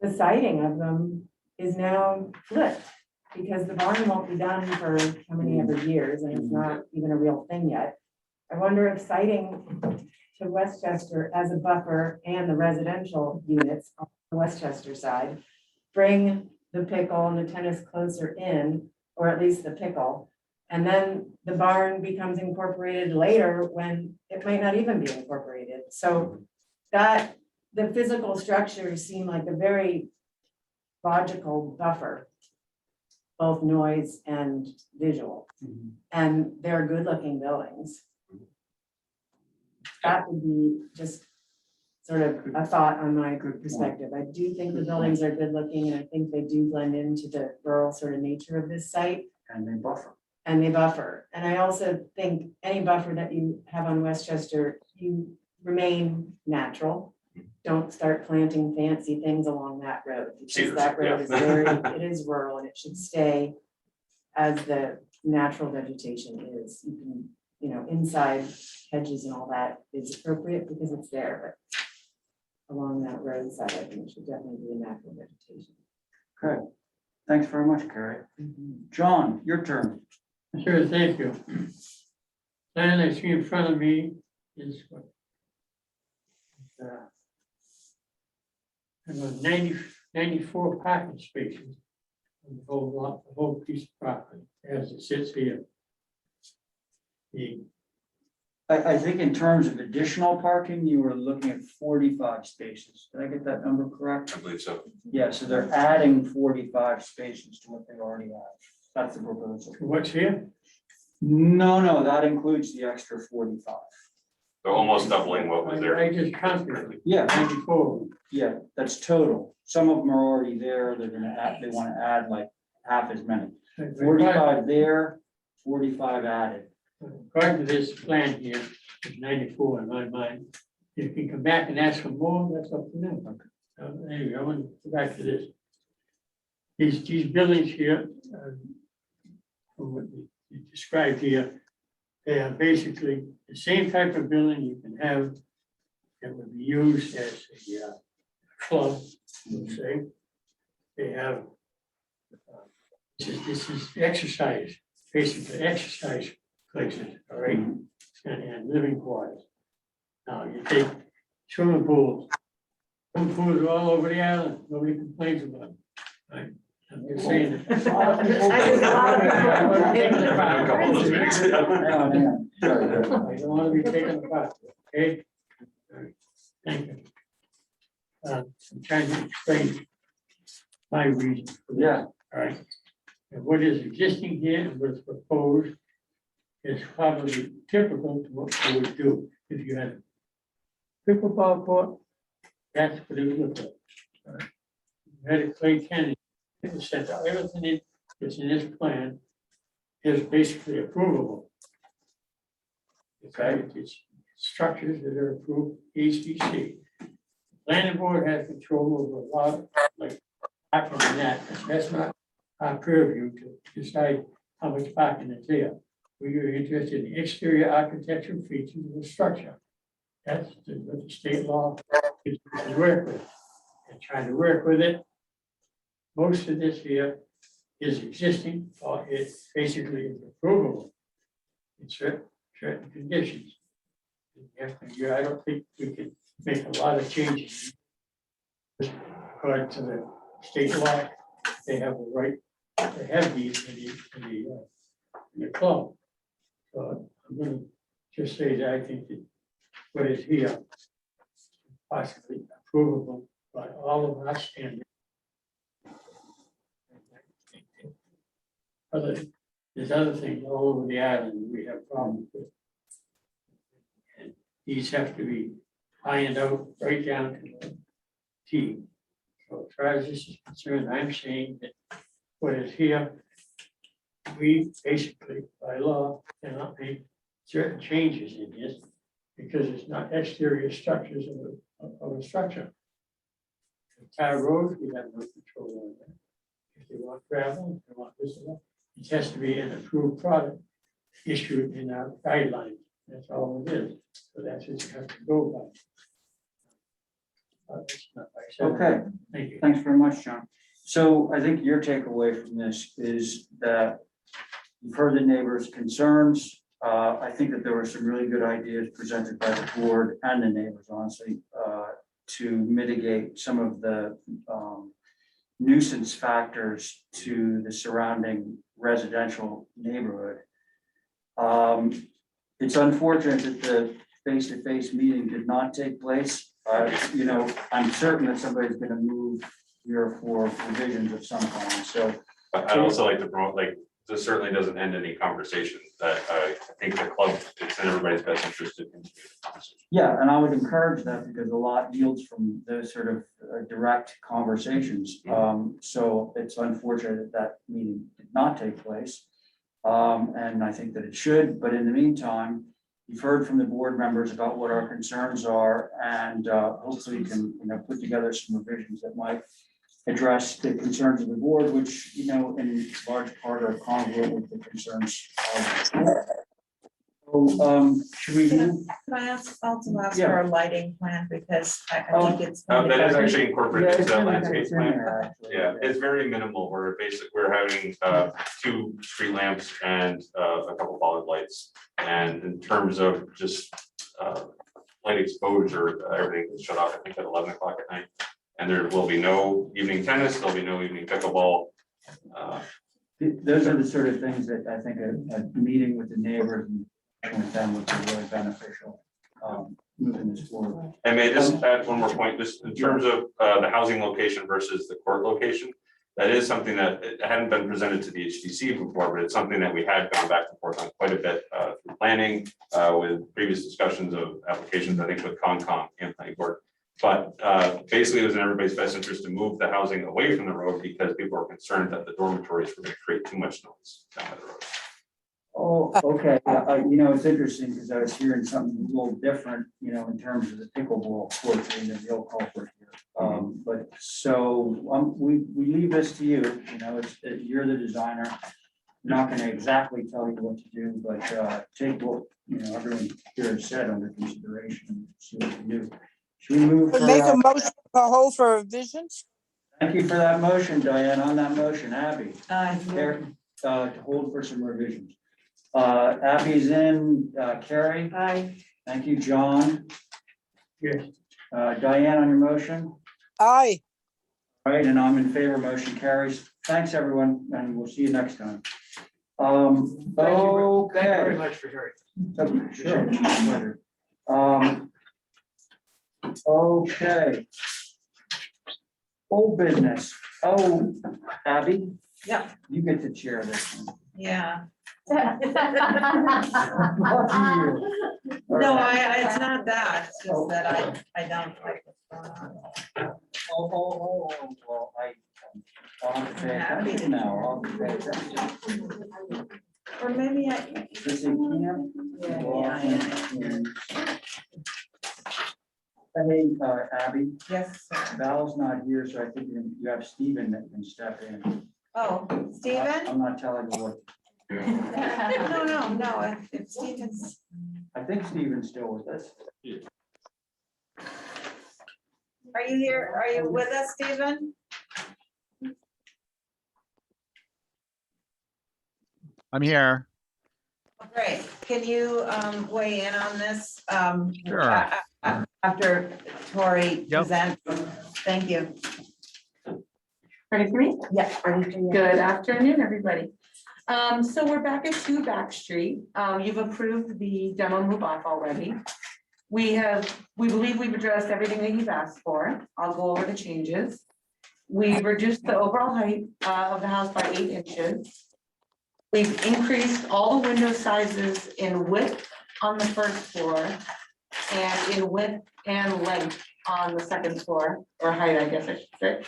C: the siting of them is now flipped, because the barn won't be done for how many ever years, and it's not even a real thing yet. I wonder if siting to Westchester as a buffer and the residential units on the Westchester side bring the pickle and the tennis closer in, or at least the pickle. And then the barn becomes incorporated later when it might not even be incorporated. So that, the physical structures seem like a very logical buffer, both noise and visual. And they're good looking buildings. That would be just sort of a thought on my perspective. I do think the buildings are good looking, and I think they do blend into the rural sort of nature of this site.
B: And they buffer.
C: And they buffer. And I also think any buffer that you have on Westchester, you remain natural. Don't start planting fancy things along that road, because
H: Cedars,
C: that road
H: yeah.
C: is very, it is rural, and it should stay as the natural vegetation is. You can, you know, inside hedges and all that is appropriate because it's there, but along that roadside, I think it should definitely be a natural vegetation.
B: Good. Thanks very much, Carrie. John, your turn.
G: Sure, thank you. Plan I see in front of me is what? About 94 parking spaces on the whole lot, the whole piece of property as it sits here. The
B: I think in terms of additional parking, you were looking at 45 spaces. Did I get that number correct?
L: I believe so.
B: Yeah, so they're adding 45 spaces to what they already have. That's the proposal.
G: what's here?
B: No, that includes the extra 45.
L: They're almost doubling what was there.
G: I just counted
B: Yeah,
G: 94.
B: yeah, that's total. Some of them are already there. They're gonna add, they want to add like half as many. 45 there, 45 added.
G: According to this plan here, it's 94 in my mind. If you come back and ask for more, that's up to them. Anyway, I want to go back to this. These buildings here, from what you described here, they are basically the same type of building you can have that would be used as a club, let's say. They have, this is exercise, basically exercise places, all right? And living quarters. Now, you take swimming pools. Swimming pools are all over the island, nobody complains about them, right? I'm just saying.
L: A couple of those meetings.
B: Hang on.
G: I don't want to be taken apart, okay? All right, thank you. I'm trying to explain my reason for this.
B: Yeah.
G: All right. And what is existing here and what's proposed is probably typical to what we would do if you had a pickleball court. That's what it would look like. All right. You had a clay canyon, the center, everything that's in this plan is basically approvable. Okay, it's structures that are approved HDC. Planning board has control over a lot, like parking and that. That's not our purview to decide how much parking is there. We are interested in the exterior architectural features of the structure. That's what the state law is to work with. And trying to work with it. Most of this here is existing, or it basically is approvable in certain conditions. I don't think we can make a lot of changes. According to the state law, they have a right to have these in the club. So I'm gonna just say that I think that what is here possibly approvable by all of our standards. There's other things all over the island we have problems with. And these have to be ironed out right down to the T. So as far as this is concerned, I'm saying that what is here, we basically by law cannot make certain changes in this because it's not exterior structures of a structure. Entire road, we have no control over that. If they want gravel, if they want this and that, it has to be an approved product issued in our guidelines. That's all it is, so that's what you have to go by. That's not what I said.
B: Okay,
G: Thank you.
B: thanks very much, John. So I think your takeaway from this is that you've heard the neighbors' concerns. I think that there were some really good ideas presented by the board and the neighbors, honestly, to mitigate some of the nuisance factors to the surrounding residential neighborhood. It's unfortunate that the face-to-face meeting did not take place. You know, I'm certain that somebody's gonna move here for provisions of some kind, so.
H: But I'd also like to promote, like, this certainly doesn't end any conversation, that I think the club, it's in everybody's best interest to continue the conversation.
B: Yeah, and I would encourage that because a lot yields from those sort of direct conversations. So it's unfortunate that that meeting did not take place. And I think that it should, but in the meantime, you've heard from the board members about what our concerns are, and hopefully you can, put together some revisions that might address the concerns of the board, which, in large part are congruent with the concerns of. So, should we move?
I: Can I also ask
B: Yeah.
I: for a lighting plan, because I
B: Oh.
I: think it's.
H: That is actually incorporated
B: Yeah,
H: into
B: it's
H: that
B: in there,
H: landscape
B: it's in
H: plan.
B: there, actually.
H: Yeah, it's very minimal. We're having 2 street lamps and a couple bollard lights. And in terms of just light exposure, everything is shut off, I think at 11 o'clock at night. And there will be no evening tennis, there'll be no evening pickleball.
B: Those are the sort of things that I think a meeting with the neighbors and with them would be really beneficial, moving this forward.
H: And may I just add one more point, just in terms of the housing location versus the court location. That is something that it hadn't been presented to the HTC before, but it's something that we had gone back and forth on quite a bit through planning, with previous discussions of applications, I think with Concom and planning board. But basically, it was in everybody's best interest to move the housing away from the road because people were concerned that the dormitories were going to create too much noise down the road.
B: Oh, okay, it's interesting because I was hearing something a little different, in terms of the pickleball court being the real culprit here. But so, we leave this to you, you're the designer. I'm not gonna exactly tell you what to do, but take what, everyone here has said under consideration and see what we can do. Should we move?
D: We
B: for,
D: make a motion to hold for revisions?
B: Thank you for that motion, Diane. On that motion, Abby,
I: Aye.
B: Carrie, to hold for some revisions. Abby's in, Carrie,
C: Aye.
B: thank you, John.
G: Yes.
B: Diane on your motion,
D: Aye.
B: all right, and I'm in favor, motion carries. Thanks, everyone, and we'll see you next time.
F: Thank you very
B: Okay.
F: much for hearing.
B: Sure. Pleasure. Okay. Old business, Abby?
I: Yeah.
B: You get to chair this one.
I: Yeah.
B: Lucky you.
I: No, it's not that, it's just that I don't like what's going on.
B: Well, I'll have to pay attention now. I'll have to pay attention.
I: Or maybe I.
B: This in camp?
I: Yeah.
B: Hey, Abby,
I: Yes, sir.
B: Val's not here, so I think you have Stephen that can step in.
I: Oh, Stephen?
B: I'm not telling you what,
I: No, if Stephen's.
B: I think Stephen's still with us.
I: Are you here? Are you with us, Stephen?
M: I'm here.
I: Great. Can you weigh in on this?
M: Sure.
I: After Tori
M: Yep.
I: presents? Thank you.
N: Ready for me?
I: Yeah. ready for you.
N: Good afternoon, everybody. So we're back at 2 Back Street. You've approved the demo move off already. We believe we've addressed everything that you've asked for. I'll go over the changes. We reduced the overall height of the house by 8 inches. We've increased all the window sizes in width on the first floor and in width and length on the second floor, or height, I guess I should say.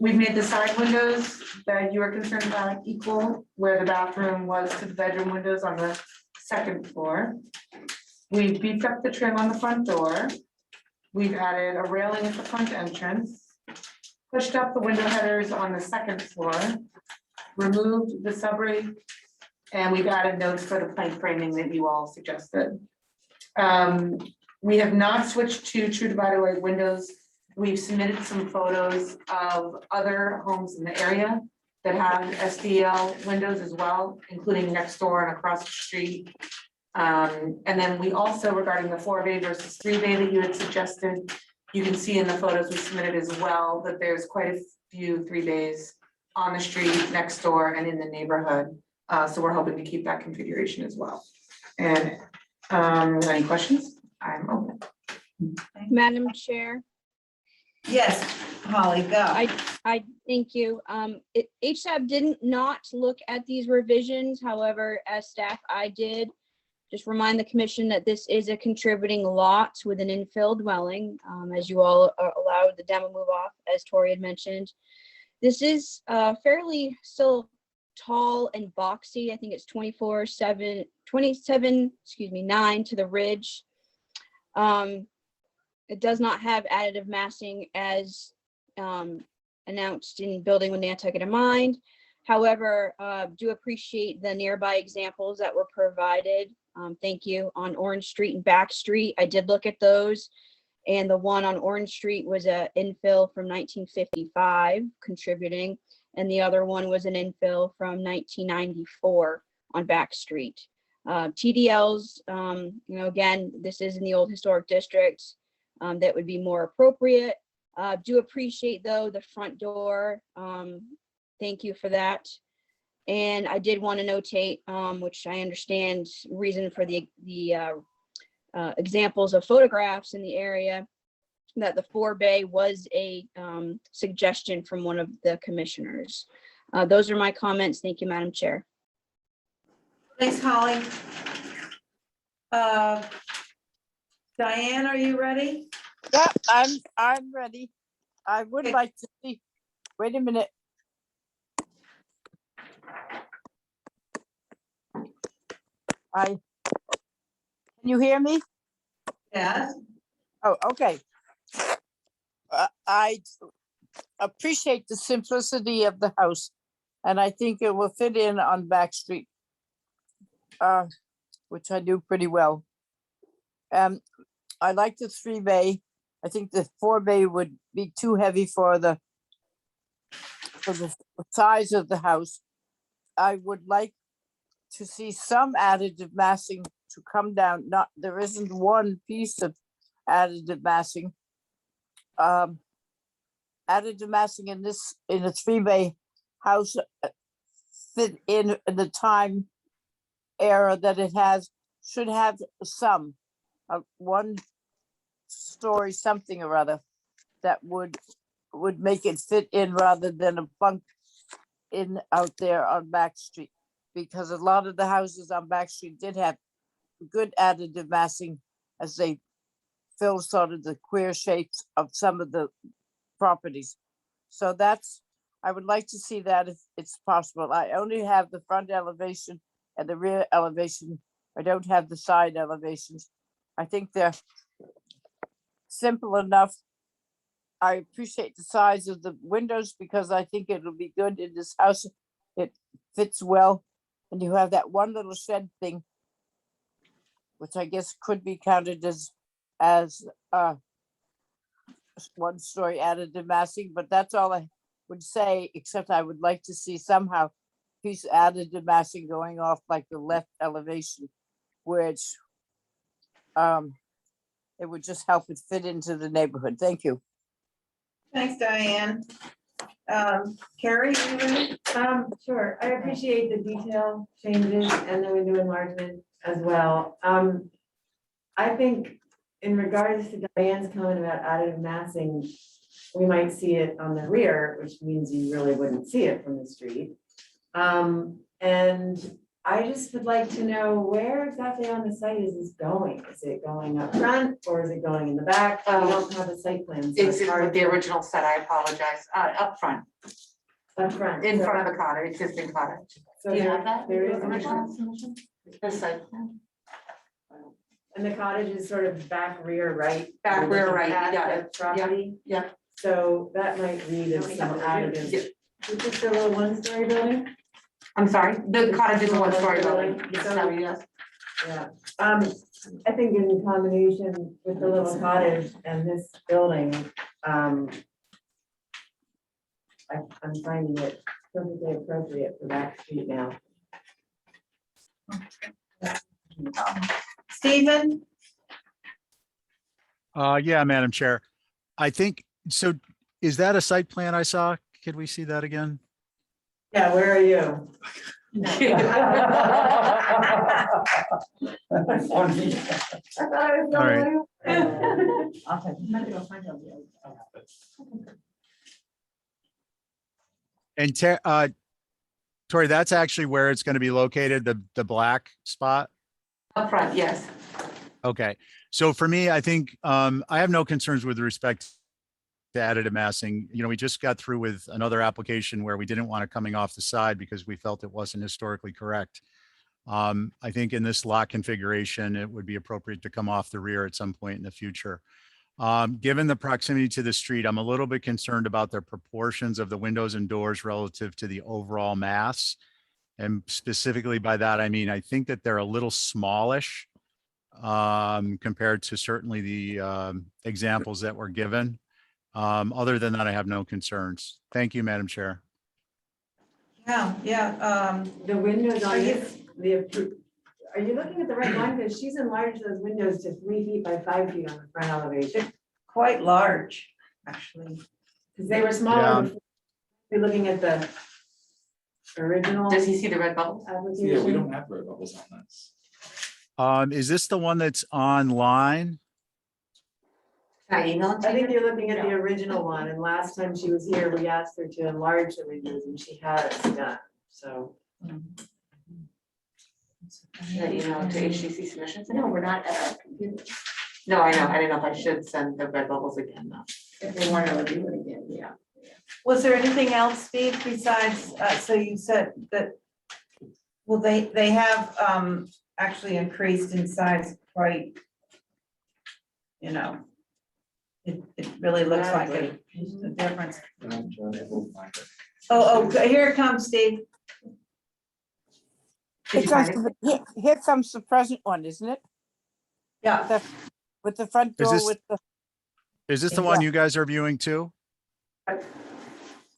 N: We've made the side windows that you were concerned about equal where the bathroom was to the bedroom windows on the second floor. We've beefed up the trim on the front door. We've added a railing at the front entrance, pushed up the window headers on the second floor, removed the And we've added notes for the plank framing that you all suggested. We have not switched to true divider light windows. We've submitted some photos of other homes in the area that have SDL windows as well, including next door and across the street. And then we also, regarding the 4-bay versus 3-bay that you had suggested, you can see in the photos we submitted as well that there's quite a few 3-bays on the street, next door, and in the neighborhood. So we're hoping to keep that configuration as well. And any questions? I'm open.
O: Madam Chair,
I: Yes, Holly, go.
O: I thank you. HSAB didn't not look at these revisions. However, as staff, I did just remind the commission that this is a contributing lot with an infill dwelling, as you all are allowed the demo move off, as Tori had mentioned. This is fairly still tall and boxy. I think it's 27, excuse me, 9 to the ridge. It does not have additive massing as announced in building with Nantucket in mind. However, do appreciate the nearby examples that were provided. Thank you. On Orange Street and Back Street, I did look at those. And the one on Orange Street was a infill from 1955 contributing. And the other one was an infill from 1994 on Back Street. TDLs, again, this is in the old historic district. That would be more appropriate. Do appreciate though the front door. Thank you for that. And I did want to notate, which I understand reason for the examples of photographs in the area, that the 4-bay was a suggestion from one of the commissioners. Those are my comments. Thank you, Madam Chair.
I: Thanks, Holly. Diane, are you ready?
D: Yeah, I'm ready. I would like to see, wait a minute. Can you hear me?
I: Yes.
D: Oh, okay. I appreciate the simplicity of the house, and I think it will fit in on Back Street, which I do pretty well. I like the 3-bay. I think the 4-bay would be too heavy for the size of the house. I would like to see some additive massing to come down. There isn't one piece of additive massing. Additive massing in a 3-bay house fit in the time era that it has, should have some, one story something or other that would make it fit in rather than a bunk in out there on Back Street. Because a lot of the houses on Back Street did have good additive massing as they filled sort of the queer shapes of some of the properties. So I would like to see that if it's possible. I only have the front elevation and the rear elevation. I don't have the side elevations. I think they're simple enough. I appreciate the size of the windows because I think it'll be good in this house. It fits well. And you have that one little shed thing, which I guess could be counted as one-story additive massing, but that's all I would say, except I would like to see somehow piece additive massing going off like the left elevation, which it would just help it fit into the neighborhood. Thank you.
I: Thanks, Diane. Carrie, you ready?
C: Sure, I appreciate the detail changes and the window enlargement as well. I think in regards to Diane's comment about additive massing, we might see it on the rear, which means you really wouldn't see it from the street. And I just would like to know where exactly on the site is this going? Is it going up front or is it going in the back? I don't have a site plan. So
N: It's
C: hard
N: with the
C: to-
N: original set, I apologize, up front,
C: Up front.
N: in
C: so-
N: front of the cottage, existing cottage.
C: So
N: Do you
C: there-
N: have that?
C: there is
N: Original submission? The site plan?
C: And the cottage is sort of back rear right?
N: Back rear right, you
C: At
N: got
C: the
N: it.
C: Property.
N: Yeah.
C: So that might read as some additive. Is this a little one-story building?
N: I'm sorry, the cottage is a one-story building. Yes, Sally, yes.
C: Yeah, I think in combination with the little cottage and this building, I'm finding it perfectly appropriate for that street now.
I: Stephen?
M: Yeah, Madam Chair. I think, so is that a site plan I saw? Could we see that again?
C: Yeah, where are you?
B: That's funny.
M: All right.
I: I'll take
M: And Tori, that's actually where it's going to be located, the black spot?
N: Up front, yes.
M: Okay, so for me, I think I have no concerns with respect to additive massing. You know, we just got through with another application where we didn't want it coming off the side because we felt it wasn't historically correct. I think in this lot configuration, it would be appropriate to come off the rear at some point in the future. Given the proximity to the street, I'm a little bit concerned about the proportions of the windows and doors relative to the overall mass. And specifically by that, I mean, I think that they're a little smallish compared to certainly the examples that were given. Other than that, I have no concerns. Thank you, Madam Chair.
I: Yeah,
C: The windows
I: Are
C: on
I: you-
C: this, are you looking at the right one? Because she's enlarged those windows to 3 feet by 5 feet on the front elevation.
I: quite large, actually.
C: Because they were smaller
M: Yeah.
C: before. You're looking at the original
N: Does he see the red bubbles?
C: application.
L: Yeah, we don't have red bubbles on this.
M: Is this the one that's online?
N: Can I email it to
C: I
N: you?
C: think you're looking at the original one, and last time she was here, we asked her to enlarge the windows, and she had it done, so.
N: Should I email it to HCC submissions? No, we're not at our computer. No, I know, I don't know if I should send the red bubbles again, though.
E: If they want to review it again, yeah.
I: Was there anything else, Steve, besides, so you said that, well, they have actually increased in size quite, you know, it really looks like a difference. Oh, here it comes, Steve.
N: Did you find it?
D: Here comes the present one, isn't it?
I: Yeah,
D: With the front
M: Is
D: door
M: this-
D: with the,
M: Is this the one you guys are viewing too?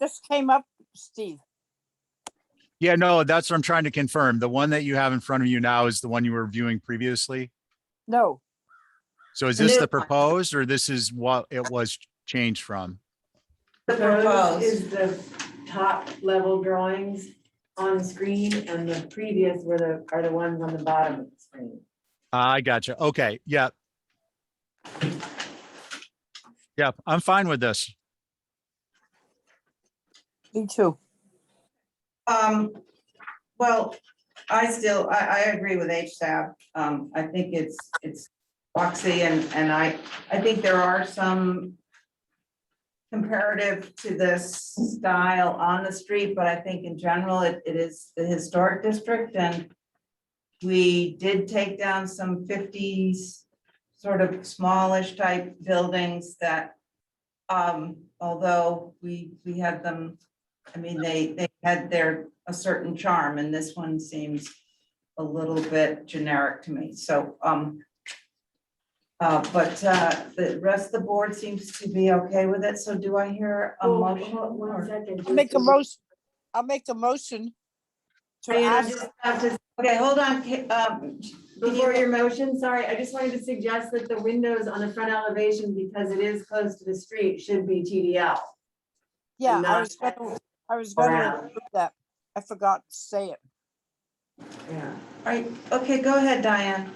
D: just came up, Steve.
M: Yeah, no, that's what I'm trying to confirm. The one that you have in front of you now is the one you were viewing previously?
D: No,
M: So is
I: The
M: this
I: new
M: the
I: one.
M: proposed or this is what it was changed from?
I: the
C: Those
I: proposed.
C: is the top level drawings on the screen, and the previous are the ones on the bottom of the screen.
M: I gotcha. Okay, yeah. Yeah, I'm fine with this.
D: me too.
I: Well, I agree with HSAP. I think it's boxy and I think there are some comparative to this style on the street, but I think in general, it is the historic district and we did take down some 50s sort of smallish type buildings that although we had them, I mean, they had a certain charm and this one seems a little bit generic to me. So, but the rest of the board seems to be okay with it. So do I hear a motion?
C: One second.
D: I'll make a motion. I'll make a motion to
C: Diana,
D: ask,
C: just have to-
I: Okay, hold on.
C: Before your motion, sorry, I just wanted to suggest that the windows on the front elevation, because it is close to the street, should be TDL.
D: yeah,
C: and
D: I was
C: not
D: gonna
C: around.
D: approve that. I forgot to say it.
C: Yeah.
I: All right, okay, go ahead, Diane.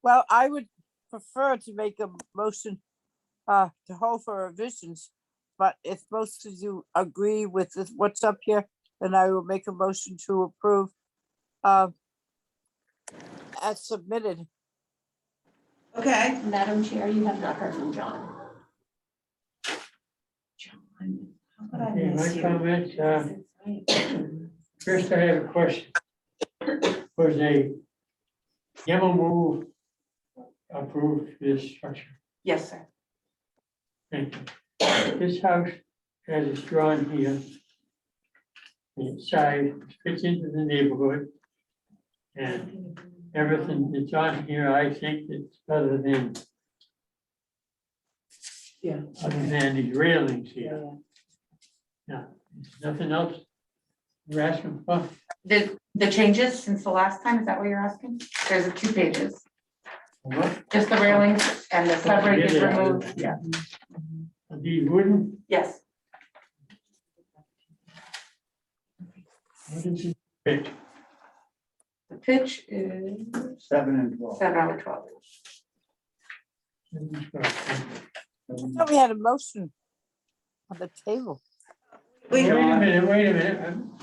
D: Well, I would prefer to make a motion to hold for revisions, but if most of you agree with what's up here, then I will make a motion to approve as submitted.
I: Okay.
E: Madam Chair, you have not heard from John.
I: How could I
G: Okay,
I: miss
G: my
I: you?
G: comments, first I have a question. Was a demo move approved for this structure?
N: Yes, sir.
G: Thank you. This house, as it's drawn here, the size fits into the neighborhood. And everything that's on here, I think it's other than.
C: Yeah.
G: Other than these railings here. Yeah, there's nothing else you're asking for?
N: The changes since the last time, is that what you're asking? There's 2 pages,
G: What?
N: just the railings and the sub is
G: Yeah.
N: removed, yeah,
G: Are these wooden?
N: yes.
G: What is it? Pitch.
N: The pitch is
B: 7 and 12.
N: 7 over 12.
D: I thought we had a motion on the table.
G: Wait a minute. I'm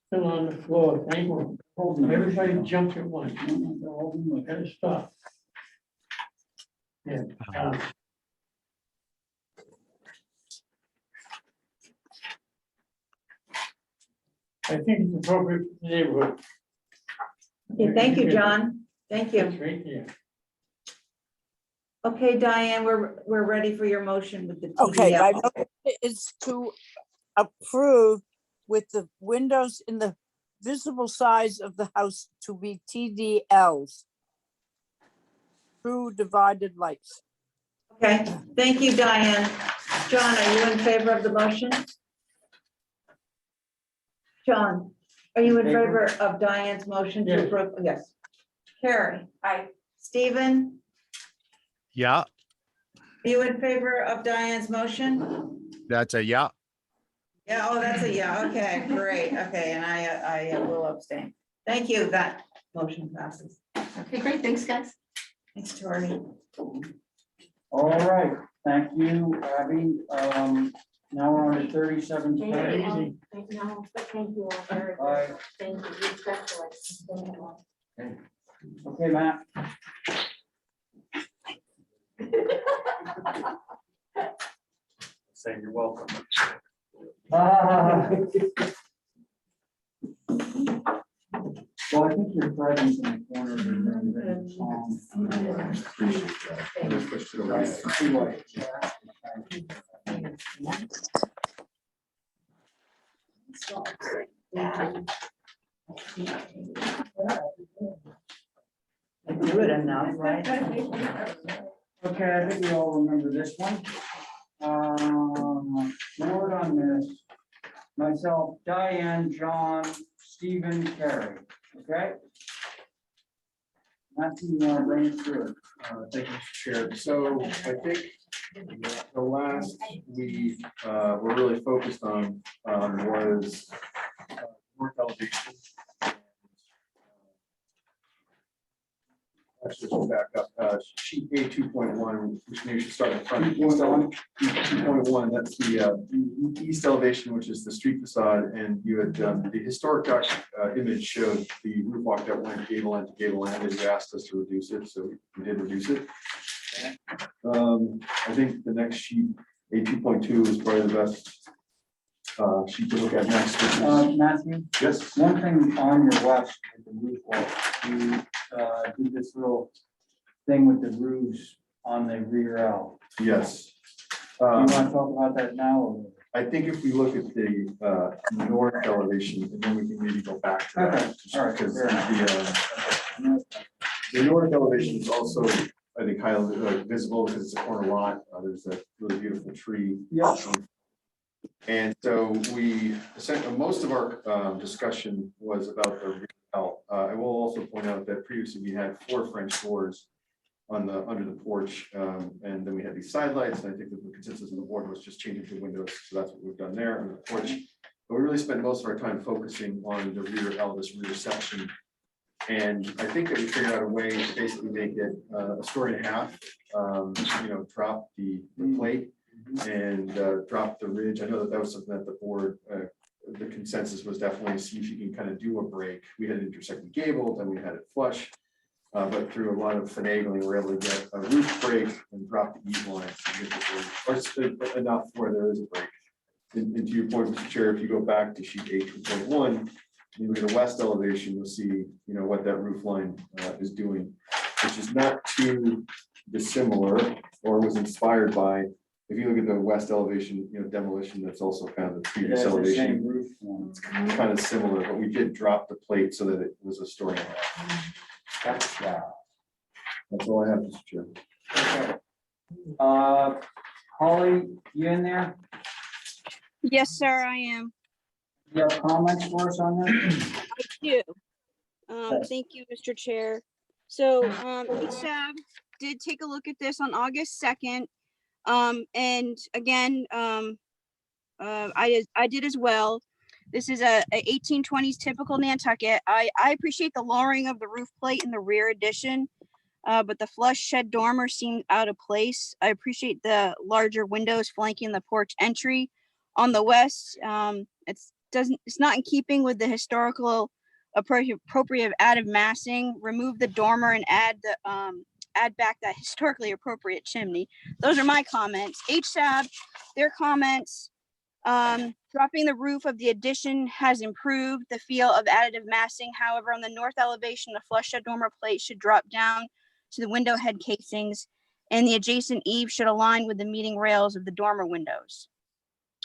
G: still on the floor. Thank you. Everybody jumps at once. Gotta stop. Yeah. I think it's appropriate for the neighborhood.
C: Okay, thank you, John. Thank you.
G: It's right there.
C: Okay, Diane, we're ready for your motion with the
D: Okay, my
C: TDL.
D: motion is to approve with the windows in the visible size of the house to be TDLs. True divided lights.
C: Okay, thank you, Diane. John, are you in favor of the motion? John, are you in favor of Diane's motion to
G: Yes.
C: approve? Yes. Carrie?
N: Aye.
C: Stephen,
M: Yeah,
C: are you in favor of Diane's motion?
M: that's a yeah.
C: Yeah, oh, that's a yeah, okay, great, okay, and I will abstain. Thank you, that motion passes.
N: Okay, great, thanks, guys.
C: Thanks, Tori.
B: All right, thank you, Abby. Now we're on to 37.
E: Thank you. No, but thank you all very
B: Bye.
E: much. Thank you. You specialists. Thank you all.
B: Okay, Matt.
L: Saying you're welcome.
B: Well, I think your presence in the corner of the room.
C: I do it enough, right?
B: Okay, I think we all remember this one. Board on this, myself, Diane, John, Stephen, Carrie, okay? Matthew, you want to bring us through it?
H: Thank you, Mr. Chair. So I think the last we were really focused on was north elevation. Let's just go back up, sheet A 2.1, which maybe should start in front. 2.1, that's the east elevation, which is the street facade, and you had the historic image showed the roof walk that went gable end to gable end, and you asked us to reduce it, so we did reduce it. I think the next sheet, A 2.2, is probably the best sheet to look at next. Which is,
B: Matthew,
H: yes.
B: one thing on your west with the roof wall, you did this little thing with the roofs on the rear L.
H: Yes.
B: Do you want to talk about that now? Or?
H: I think if we look at the north elevation, and then we can maybe go back to that.
B: Okay, all right,
H: Because
B: fair
H: the north elevation is also, I think, highly visible because it's a corner lot. There's a really beautiful tree.
B: Yeah.
H: And so we, most of our discussion was about the rear L. I will also point out that previously we had 4 French doors on the, under the porch, and then we had these side lights, and I think that the consensus of the board was just changing to windows, so that's what we've done there on the porch. But we really spent most of our time focusing on the rear L, this rear section. And I think that we figured out a way to basically make it a story and a half, drop the plate and drop the ridge. I know that that was something that the board, the consensus was definitely see if you can kind of do a break. We had intersecting gable, then we had it flush. But through a lot of finagling, we were able to get a roof break and drop the eave line significantly, or enough where there is a break. And to your point, Mr. Chair, if you go back to sheet 8.1, you look at the west elevation, you'll see, what that roof line is doing, which is not too dissimilar or was inspired by, if you look at the west elevation, demolition, that's also kind of the previous elevation.
B: Roof form.
H: It's kind of similar, but we did drop the plate so that it was a story.
B: Gotcha.
H: That's all I have, Mr. Chair.
B: Okay. Holly, you in there?
O: Yes, sir, I am.
B: You have comments for us on that?
O: I do. Thank you, Mr. Chair. So, HSAB did take a look at this on August 2nd. And again, I did as well. This is a 1820s typical Nantucket. I appreciate the lowering of the roof plate in the rear addition, but the flush shed dormer seemed out of place. I appreciate the larger windows flanking the porch entry on the west. It's not in keeping with the historical appropriate additive massing. Remove the dormer and add back that historically appropriate chimney. Those are my comments. HSAB, their comments. Dropping the roof of the addition has improved the feel of additive massing. However, on the north elevation, the flush shed dormer plate should drop down to the window head casings, and the adjacent eave should align with the meeting rails of the dormer windows.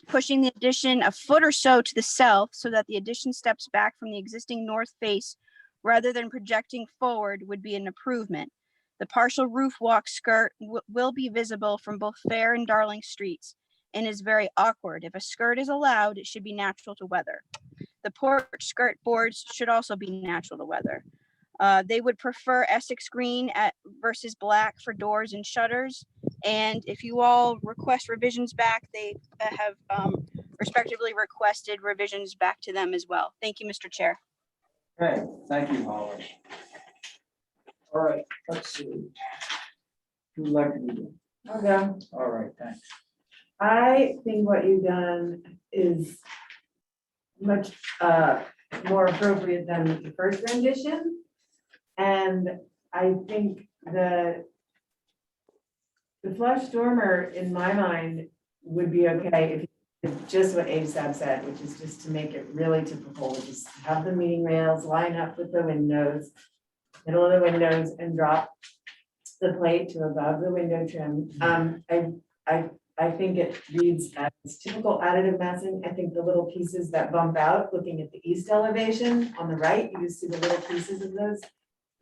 O: Pushing the addition a foot or so to the south so that the addition steps back from the existing north face rather than projecting forward would be an improvement. The partial roof walk skirt will be visible from both Fair and Darling streets and is very awkward. If a skirt is allowed, it should be natural to weather. The porch skirt boards should also be natural to weather. They would prefer Essex green versus black for doors and shutters. And if you all request revisions back, they have respectively requested revisions back to them as well. Thank you, Mr. Chair.
B: Okay, thank you, Holly. All right, let's see. Who'd like to begin?
C: Okay.
B: All right, thanks.
C: I think what you've done is much more appropriate than the first rendition. And I think the flush dormer, in my mind, would be okay if it's just what ASAP said, which is just to make it really typical, which is have the meeting rails line up with the windows, middle of the windows, and drop the plate to above the window trim. I think it reads as typical additive massing. I think the little pieces that bump out, looking at the east elevation on the right, you see the little pieces of those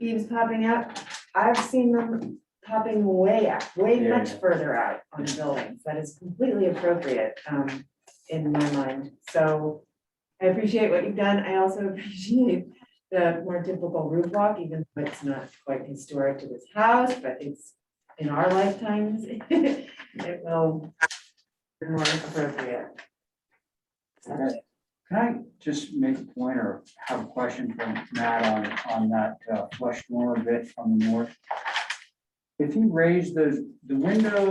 C: eaves popping out. I've seen them popping way out, much further out on the buildings. That is completely appropriate in my mind. So I appreciate what you've done. I also appreciate the more typical roof walk, even though it's not quite historic to this house, but it's in our lifetimes, it will be more appropriate.
B: Okay. Can I just make a point or have a question from Matt on that flush dormer bit on the north? If you raise the window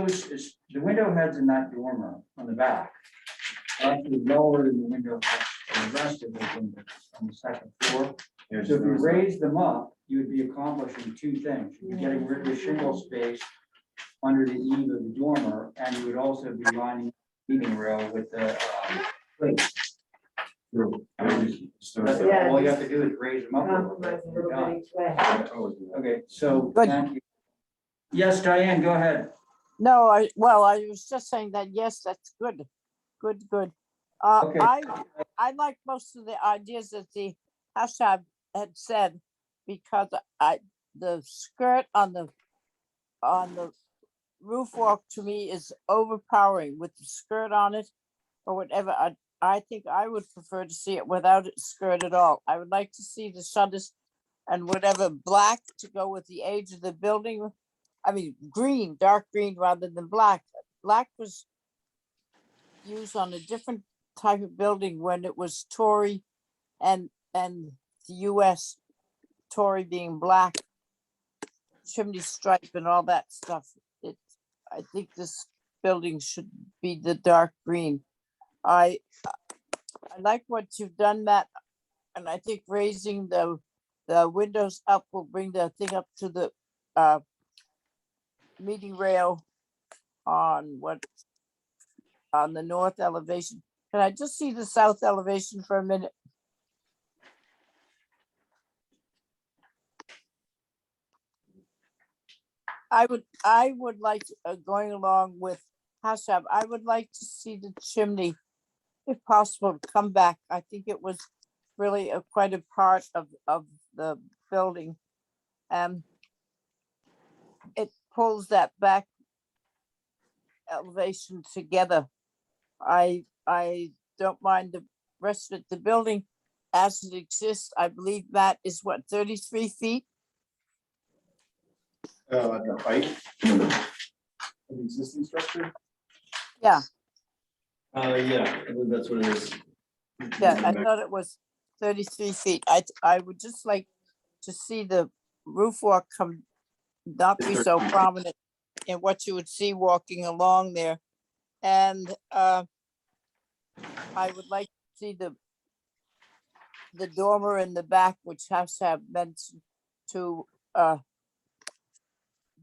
B: heads in that dormer on the back are actually lower than the window heads on the rest of the windows on the second floor. So if you raise them up, you would be accomplishing two things. You'd be getting rid of the shingle space under the eave of the dormer, and you would also be lining the meeting rail with the plate. All you have to do is raise them up a little bit.
C: Compromise a little bit each way.
B: Okay, so
D: Good.
B: thank you. Yes, Diane, go ahead.
D: No, I was just saying that, yes, that's good. Good.
B: Okay.
D: I like most of the ideas that the HACCP had said, because the skirt on the roof walk to me is overpowering with the skirt on it or whatever. I think I would prefer to see it without it skirt at all. I would like to see the shutters and whatever black to go with the age of the building. I mean, green, dark green rather than black. Black was used on a different type of building when it was Tory and the US, Tory being black, chimney stripe and all that stuff. I think this building should be the dark green. I like what you've done, Matt, and I think raising the windows up will bring the thing up to the meeting rail on the north elevation. Can I just see the south elevation for a minute? I would like going along with HACCP. I would like to see the chimney if possible, to come back. I think it was really quite a part of the building. It pulls that back elevation together. I don't mind the rest of the building as it exists. I believe that is what, 33 feet?
H: The height of the existing structure?
D: Yeah,
H: Yeah, I believe that's what it is.
D: yeah, I thought it was 33 feet. I would just like to see the roof walk come, not be so prominent in what you would see walking along there. And I would like to see the dormer in the back, which has to have meant to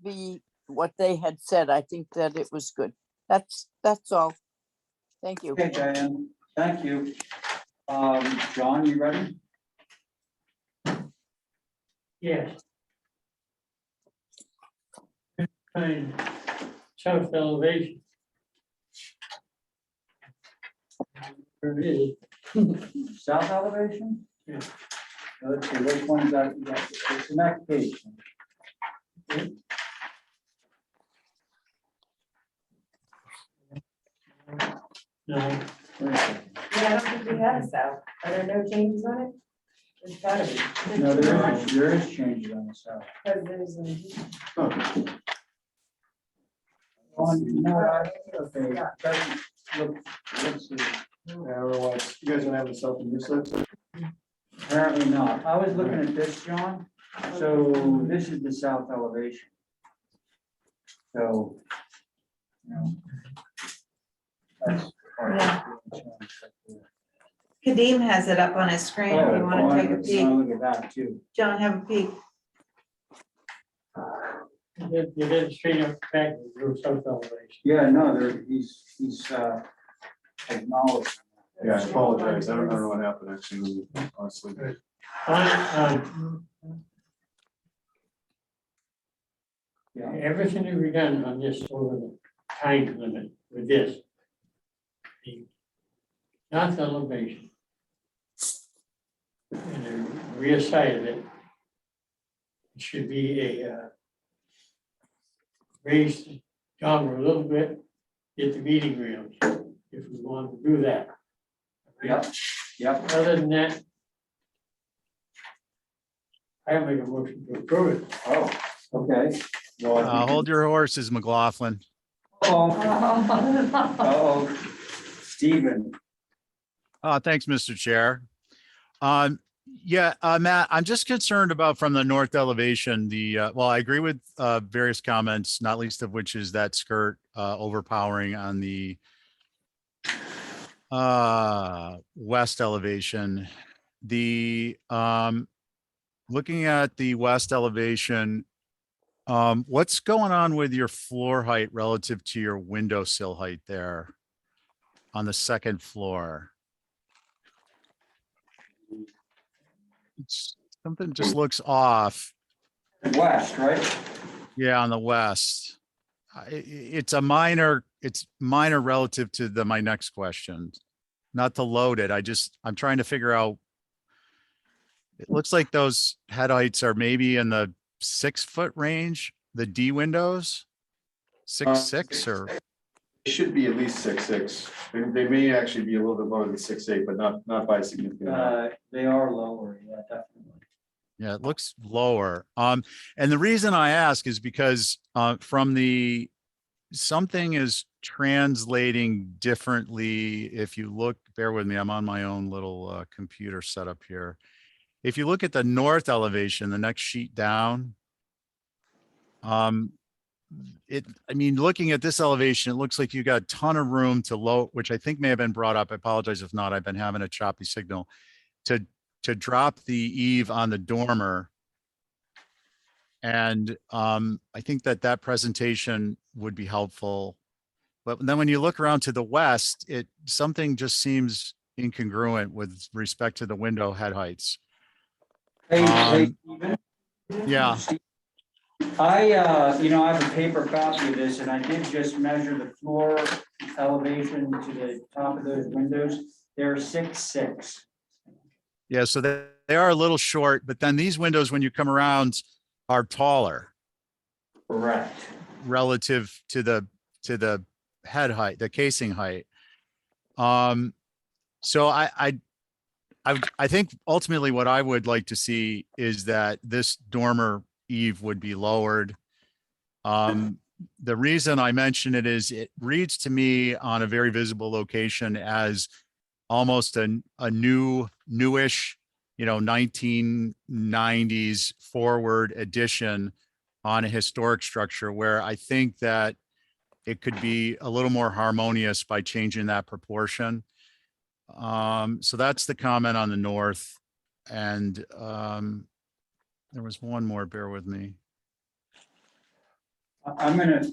D: be what they had said. I think that it was good. That's all. Thank you.
B: Okay, Diane, thank you. John, you ready?
G: Yes. Kind south elevation. There it is.
B: South elevation?
G: Yeah.
B: Let's see, which one's that? Yeah, it's the next page.
G: No,
C: Yeah, I don't think we have a south. Are there no changes on it? There's gotta be.
B: No, there is changes on the south.
C: Because there's a-
B: Okay, doesn't look, let's see.
H: Otherwise, you guys don't have a self in this side?
B: Apparently not. I was looking at this, John. So this is the south elevation. So, you know. That's part of it.
I: Kadeem has it up on his screen.
B: Oh,
I: You want to take a peek?
B: Look at that too.
I: John, have a peek.
G: you did straight up back to the south elevation.
B: Yeah, no, he's acknowledged.
H: Yeah, I apologize. I don't know what happened actually, honestly.
B: Yeah.
G: Everything that we've done on this over the time limit with this. The north elevation. And the rear side of it. It should be a raised dormer a little bit, get the meeting rooms, if we want to do that.
B: Yep, yep.
G: Other than that, I make a motion to approve it.
B: Oh, okay. Well, I think-
M: Hold your horses, McLaughlin.
B: Uh-oh, Stephen.
M: Thanks, Mr. Chair. Matt, I'm just concerned about from the north elevation, well, I agree with various comments, not least of which is that skirt overpowering on the west elevation. Looking at the west elevation, what's going on with your floor height relative to your windowsill height there on the second floor? Something just looks off.
B: West, right?
M: Yeah, on the west. It's minor relative to my next question. Not to load it. I'm trying to figure out. It looks like those head heights are maybe in the 6-foot range, the D windows. 6'6" or
H: It should be at least 6'6". They may actually be a little bit lower than 6'8", but not by a significant amount.
B: They are lower, yeah, definitely.
M: yeah, it looks lower. And the reason I ask is because something is translating differently. If you look, bear with me, I'm on my own little computer setup here. If you look at the north elevation, the next sheet down, looking at this elevation, it looks like you got a ton of room to low, which I think may have been brought up. I apologize if not. I've been having a choppy signal to drop the eave on the dormer. And I think that presentation would be helpful. But then when you look around to the west, something just seems incongruent with respect to the window head heights.
B: Hey, Stephen?
M: Yeah.
B: I have a paper copy of this and I did just measure the floor elevation to the top of those windows. They're 6'6".
M: Yeah, so they are a little short, but then these windows, when you come around, are taller
B: Correct.
M: relative to the head height, the casing height. So I think ultimately what I would like to see is that this dormer eave would be lowered. The reason I mention it is it reads to me on a very visible location as almost a newish, 1990s forward addition on a historic structure where I think that it could be a little more harmonious by changing that proportion. So that's the comment on the north. And there was one more, bear with me.
B: I'm gonna,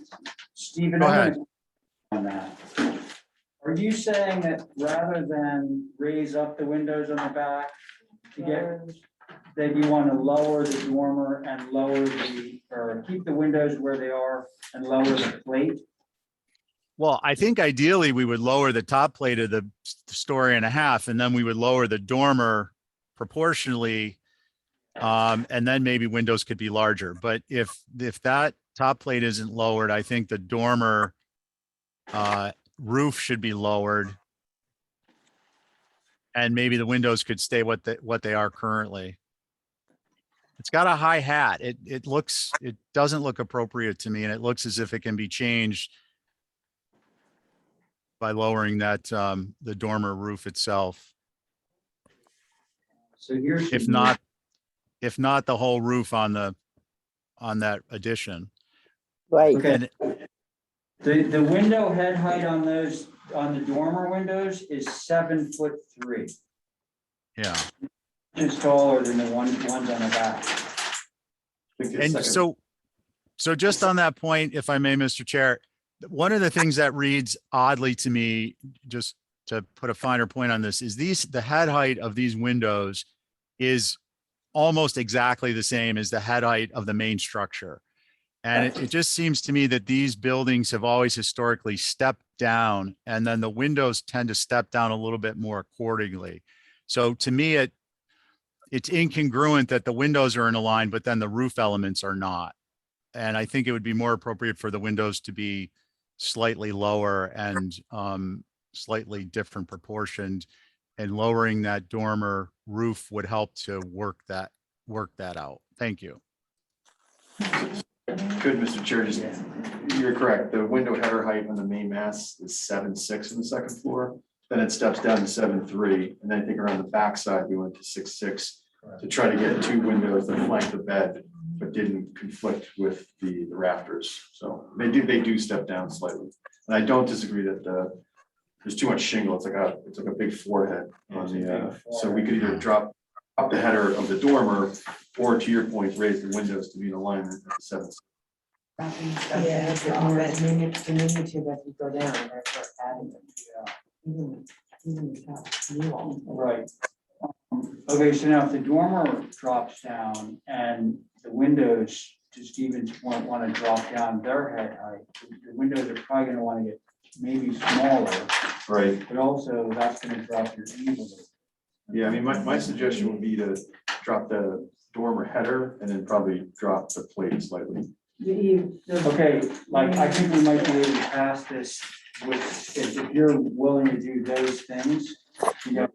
B: Stephen,
M: Go
B: I'm
M: ahead.
B: gonna on that. Are you saying that rather than raise up the windows on the back to get, that you want to lower the dormer and lower or keep the windows where they are and lower the plate?
M: Well, I think ideally we would lower the top plate of the story and a half, and then we would lower the dormer proportionally. And then maybe windows could be larger. But if that top plate isn't lowered, I think the dormer roof should be lowered. And maybe the windows could stay what they are currently. It's got a high hat. It doesn't look appropriate to me, and it looks as if it can be changed by lowering that the dormer roof itself.
B: So here's.
M: If not the whole roof on that addition.
D: Right.
B: Okay. The window head height on the dormer windows is 7'3".
M: Yeah.
B: It's taller than the ones on the back.
M: And so just on that point, if I may, Mr. Chair, one of the things that reads oddly to me, just to put a finer point on this, is the head height of these windows is almost exactly the same as the head height of the main structure. And it just seems to me that these buildings have always historically stepped down, and then the windows tend to step down a little bit more accordingly. So to me, it's incongruent that the windows are in a line, but then the roof elements are not. And I think it would be more appropriate for the windows to be slightly lower and slightly different proportioned, and lowering that dormer roof would help to work that out. Thank you.
P: Good, Mr. Chair, just, you're correct. The window header height on the main mass is 7'6" on the second floor. Then it steps down to 7'3", and then I think around the back side, we went to 6'6" to try to get two windows that flank the bed, but didn't conflict with the rafters. So they do step down slightly. And I don't disagree that there's too much shingle. It's like a big forehead on the, so we could either drop up the header of the dormer, or to your point, raise the windows to be in alignment at the 7.
C: Yeah, it's diminutive as we go down, therefore adding them. Even the top wall.
B: Right. Okay, so now if the dormer drops down and the windows, to Stephen's point, want to drop down their head height, the windows are probably going to want to get maybe smaller.
P: Right.
B: But also that's going to drop your easily.
P: Yeah, I mean, my suggestion would be to drop the dormer header and then probably drop the plate slightly.
B: Okay, like I think we might be able to pass this with, if you're willing to do those things, to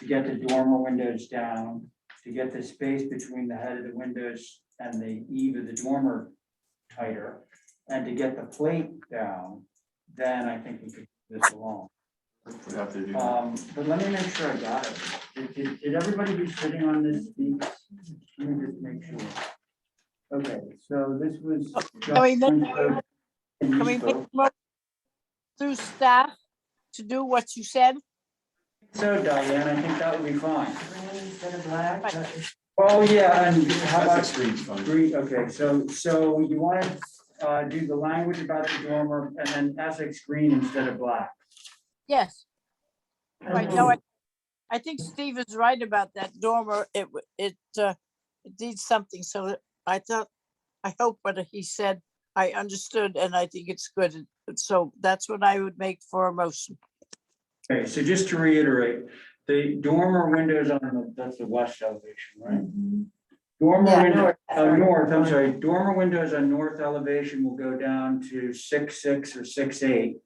B: get the dormer windows down, to get the space between the head of the windows and the eave of the dormer tighter, and to get the plate down, then I think we could do this along.
P: We have to do that.
B: But let me make sure I got it. Did everybody be sitting on this piece? Let me just make sure. Okay, so this was.
D: Can we make a motion through staff to do what you said?
B: So Diane, I think that would be fine.
C: Green instead of black.
D: Right.
B: Oh, yeah, and how about
P: That's extreme fun.
B: green? Okay, so you want to do the language about the dormer and then Essex green instead of black.
D: Yes. Right, no, I think Steve is right about that dormer. It needs something, so I thought I hope what he said, I understood, and I think it's good. So that's what I would make for a motion.
B: Okay, so just to reiterate, the dormer windows on that's the west elevation, right? Dormer
C: Yeah,
B: window,
C: north.
B: north, I'm sorry, dormer windows on north elevation will go down to 6.6 or 6.8.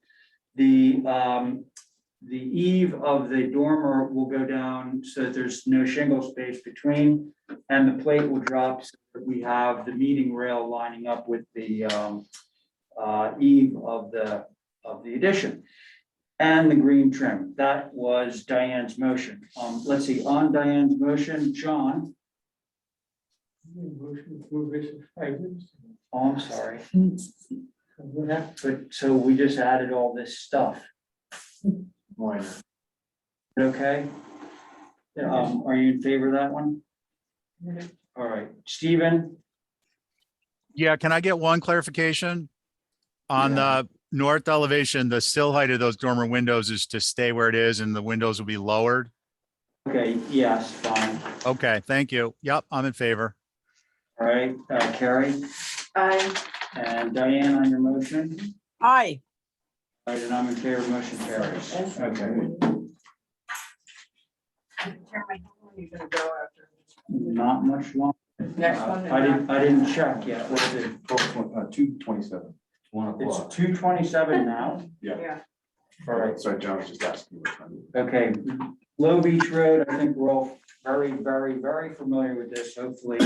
B: The eave of the dormer will go down so that there's no shingle space between, and the plate will drop so that we have the meeting rail lining up with the eave of the addition. And the green trim. That was Diane's motion. Let's see, on Diane's motion, John,
G: Motion to approve this in 5 minutes.
B: oh, I'm sorry,
G: What happened?
B: but so we just added all this stuff.
P: Minor.
B: Okay? Are you in favor of that one? All right, Stephen,
M: Yeah, can I get one clarification? On
P: Yeah.
M: the north elevation, the sill height of those dormer windows is to stay where it is and the windows will be lowered?
B: okay, yes, fine.
M: Okay, thank you. Yep, I'm in favor.
B: All right, Carrie
C: Aye.
B: and Diane on your motion.
D: Aye.
B: All right, and I'm in favor, motion carries. Okay, not much longer.
I: Next one.
B: I didn't check yet. What is it?
P: 2:27.
B: It's 2:27 now.
I: Yeah.
B: All right,
P: Sorry, John was just asking. what time.
B: okay. Low Beach Road, I think we're all very, very, very familiar with this, hopefully.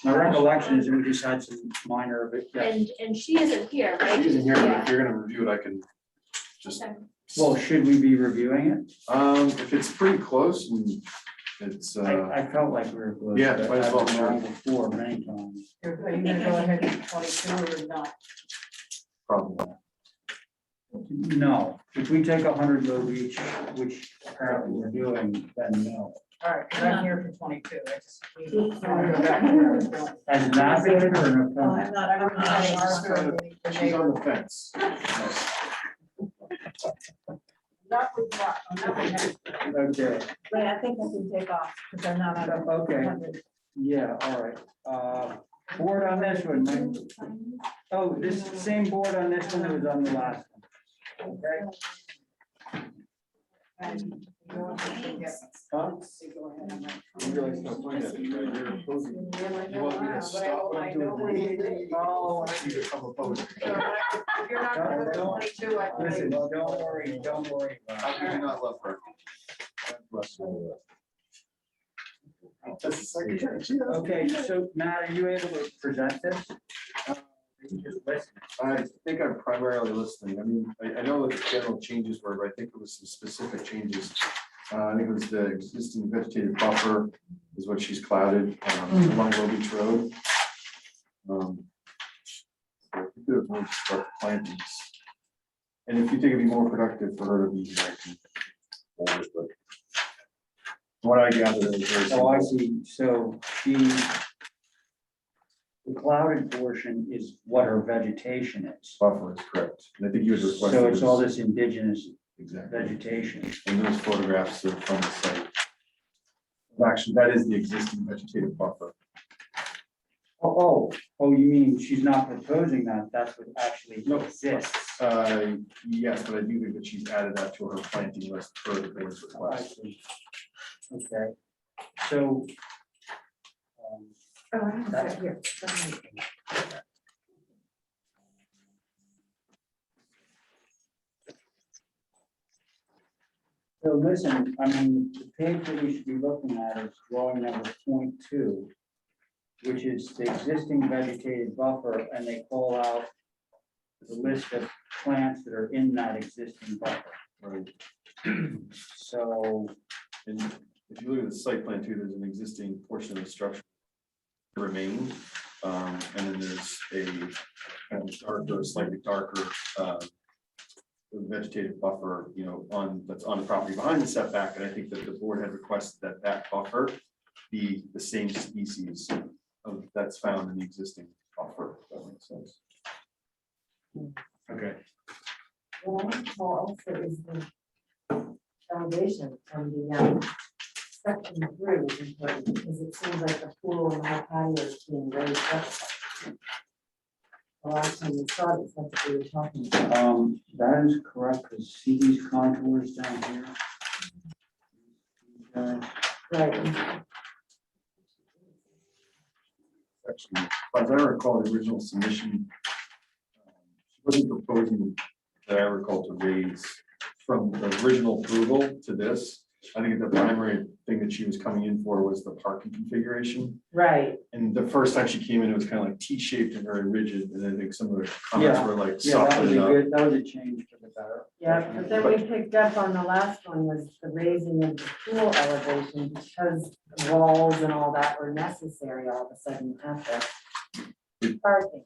B: My recollection is that we just had some minor, but yeah.
E: And she isn't here, right?
P: She isn't here, but
E: Yeah.
P: if you're gonna review it, I can just,
E: Okay.
B: Well, should we be reviewing it?
P: if it's pretty close and it's,
B: I felt like we were close.
P: Yeah,
B: but
P: might as
B: I've
P: well,
B: been
P: sure.
B: wrong before, many times.
I: Are you gonna go ahead with 22 or not?
P: probably.
B: No, if we take 100 Low Beach, which apparently we're doing, then no.
I: All right, 'cause I'm here for 22. I just. I wanna go back to where I was going.
B: Has that been or no?
I: Well, I'm not, I'm not.
P: She's on the fence.
I: Not with what, I'm not with next.
B: Okay,
C: Wait, I think I can take off because I'm not on.
B: okay, yeah, all right. Board on this one, Mike. Oh, this same board on this one that was on the last one. Okay. Huh?
P: You realize no point of it, right? You're opposing. You want me to stop what I'm doing?
B: Oh,
P: You become opposing.
I: You're not going with 22, I think.
B: listen, don't worry about
P: How could you not love her?
B: it. Okay, so Matt, are you able to present this? Just listen.
P: I think I'm primarily listening. I mean, I know what the general changes were, but I think it was some specific changes. I think it was the existing vegetative buffer is what she's clouded along Low Beach Road. So I think there's more to start plantings. And if you think it'd be more productive for her to be here, I can. But what I gathered is there's.
B: Oh, I see. So the clouded portion is what her vegetation is.
P: Buffer is correct. And I think you would request.
B: So it's all this indigenous
P: Exactly.
B: vegetation.
P: And those photographs are from the site. Actually, that is the existing vegetative buffer.
B: Oh, you mean she's not proposing that? That's what actually exists.
P: Yes, but I do think that she's added that to her planting list for the board's
B: Oh, I
P: request.
B: see. Okay, so.
C: Oh, I have that here.
B: So listen, I mean, the page that we should be looking at is drawing number 0.2, which is the existing vegetated buffer, and they call out the list of plants that are in that existing buffer.
P: Right.
B: So,
P: And if you look at the site plan too, there's an existing portion of the structure that remained. And then there's a kind of darker, slightly darker vegetative buffer, you know, that's on the property behind the setback. And I think that the board had requested that that buffer be the same species of that's found in the existing buffer. If that makes sense.
B: okay.
C: Well, also is the elevation from the section through is important because it seems like the pool and the patio is being raised up. The last time we saw this, that's what we were talking about.
B: That is correct, because see these contours down here?
C: Right.
P: Actually, as I recall, the original submission, she wasn't proposing that I recall to raise from the original approval to this. I think the primary thing that she was coming in for was the parking configuration.
C: Right,
P: And the first time she came in, it was kind of like T-shaped and very rigid, and I think some of the comments
B: Yeah,
P: were like
B: Yeah, that was
P: softened
B: a
P: up.
B: good, that was a change for the better.
C: yeah, but then we picked up on the last one was the raising of the pool elevation because the walls and all that were necessary all of a sudden at the parking.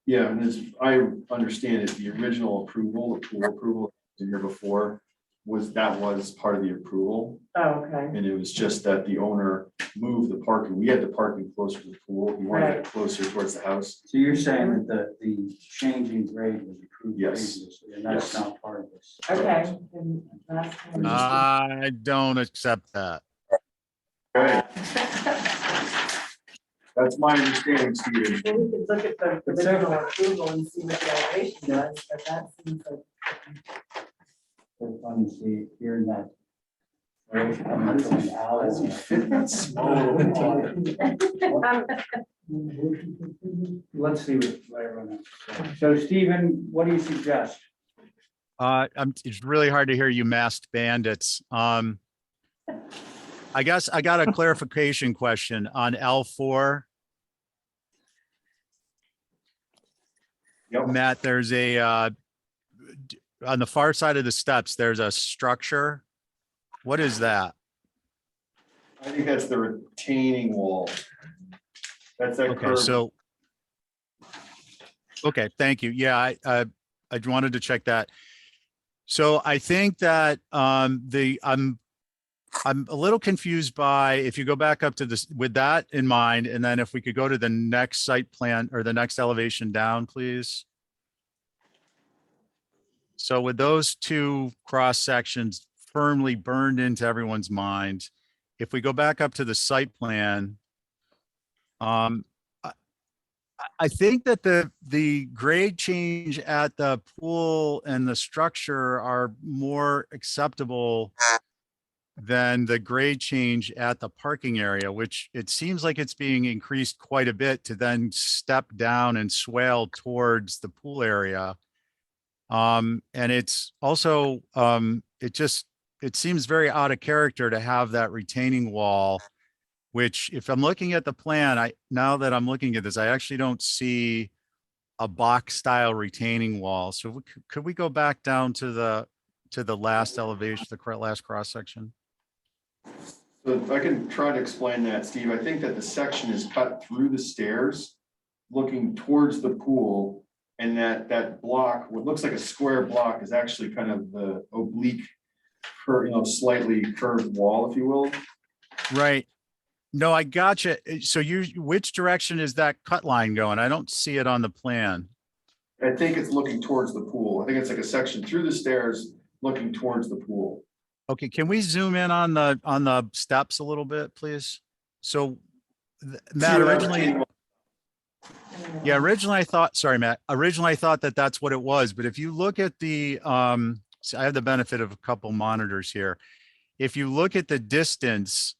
P: Yeah, and as I understand it, the original approval, the pool approval the year before was part of the approval.
C: Oh, okay,
P: And it was just that the owner moved the parking. We had the parking closer to the pool. He wanted it closer towards the house.
B: So you're saying that the change in grade was approved
P: Yes.
B: previously, and that's
P: Yes.
B: not part of this?
C: okay. Then last time-
M: I don't accept that.
P: Okay. That's my understanding, Stephen.
C: Maybe we could look at the original approval and see what the elevation was, but that seems like.
B: It's funny, see, hearing that. Road coming from an alley.
P: Doesn't fit that small.
B: Let's see what everyone else says. So Stephen, what do you suggest?
M: It's really hard to hear you masked bandits. I guess I got a clarification question on L4.
P: Yep.
M: Matt, there's on the far side of the steps, there's a structure. What is that?
P: I think that's the retaining wall. That's that
M: Okay,
P: curve.
M: so. Okay, thank you. Yeah, I wanted to check that. So I think that I'm a little confused by, if you go back up to this with that in mind, and then if we could go to the next site plan or the next elevation down, please. So with those two cross sections firmly burned into everyone's mind, if we go back up to the site plan, I think that the grade change at the pool and the structure are more acceptable than the grade change at the parking area, which it seems like it's being increased quite a bit to then step down and swale towards the pool area. And it's also, it seems very out of character to have that retaining wall, which if I'm looking at the plan, now that I'm looking at this, I actually don't see a box style retaining wall. So could we go back down to the last elevation, the last cross section?
P: So I can try to explain that, Steve. I think that the section is cut through the stairs, looking towards the pool. And that block, what looks like a square block, is actually kind of the oblique, slightly curved wall, if you will.
M: Right. No, I gotcha. So which direction is that cut line going? I don't see it on the plan.
P: I think it's looking towards the pool. I think it's like a section through the stairs, looking towards the pool.
M: Okay, can we zoom in on the steps a little bit, please? So Matt, originally I thought, sorry, Matt, originally I thought that that's what it was, but if you look at the, so I have the benefit of a couple monitors here. If you look at the distance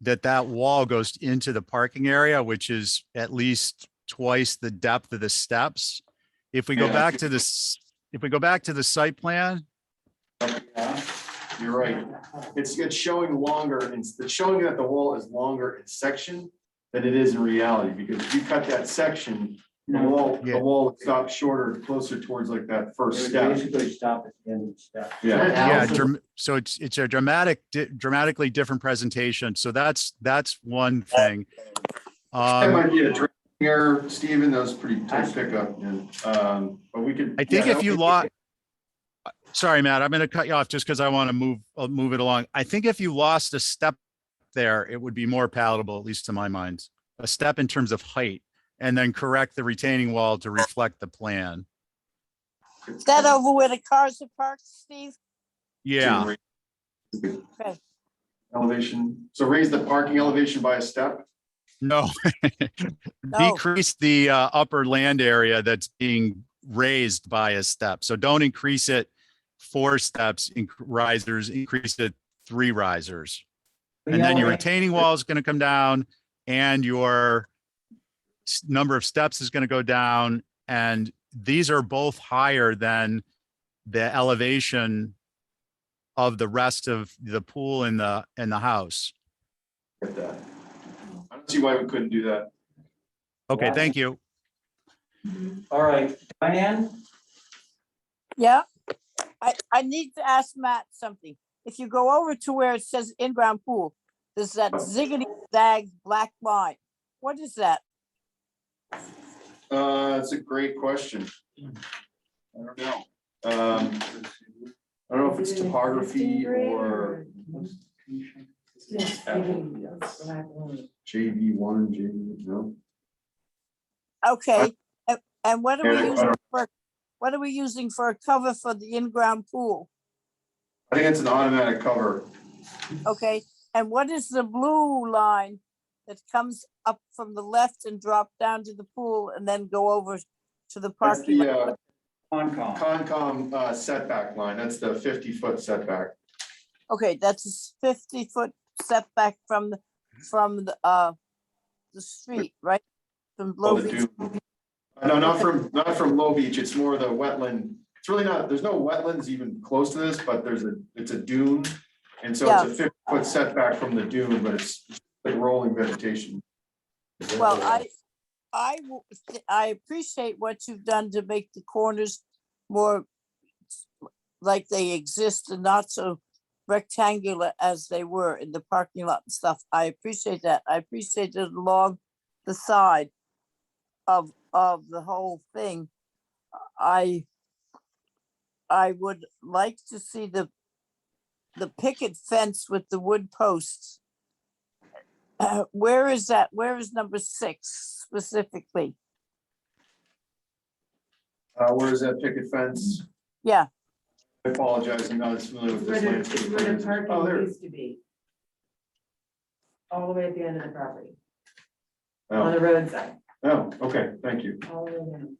M: that wall goes into the parking area, which is at least twice the depth of the steps. If we go back to this, if we go back to the site plan.
P: You're right. It's showing longer, and it's showing that the wall is longer in section than it is in reality, because if you cut that section, the wall would stop shorter, closer towards like that first step.
B: Basically stop at the end of the step.
P: Yeah.
M: So it's a dramatically different presentation. So that's one thing.
P: That might be a drink here, Stephen. That was pretty tight pickup. And, but we could.
M: I think if you lost. Sorry, Matt, I'm going to cut you off just because I want to move it along. I think if you lost a step there, it would be more palatable, at least to my mind. A step in terms of height, and then correct the retaining wall to reflect the plan.
D: Is that over where the cars are parked, Steve?
M: Yeah.
D: Okay.
P: Elevation. So raise the parking elevation by a step.
M: No.
D: No.
M: Decrease the upper land area that's being raised by a step. So don't increase it 4 steps, risers, increase it 3 risers. And then your retaining wall is going to come down and your number of steps is going to go down. And these are both higher than the elevation of the rest of the pool in the house.
P: Get that. I don't see why we couldn't do that.
M: Okay, thank you.
B: All right, Diane?
D: Yeah, I need to ask Matt something. If you go over to where it says in-ground pool, there's that ziggity zag black line. What is that?
P: That's a great question. I don't know. I don't know if it's topography or JV1, JV, no.
D: Okay, and what are we using for, what are we using for a cover for the in-ground pool?
P: I think it's an automatic cover.
D: Okay, and what is the blue line that comes up from the left and drop down to the pool and then go over to the
P: That's
D: parking
P: the
D: lot?
P: Concom setback line. That's the 50-foot setback.
D: Okay, that's a 50-foot setback from the street, right? From
P: Oh,
D: Low
P: the
D: Beach.
P: dune. No, not from Low Beach. It's more the wetland. It's really not, there's no wetlands even close to this, but it's a dune. And so it's a 50-foot setback from the dune, but it's like rolling vegetation.
D: Well, I appreciate what you've done to make the corners more like they exist and not so rectangular as they were in the parking lot and stuff. I appreciate that. I appreciate it along the side of the whole thing. I would like to see the picket fence with the wood posts. Where is that? Where is number 6 specifically?
P: Where is that picket fence?
D: Yeah,
P: I apologize, I'm not as familiar with this landscape.
C: Where the
P: Oh,
C: parking
P: there.
C: used to be. All the way at the end of the property, on the
P: Oh,
C: roadside,
P: oh, okay, thank you.
C: all the way down.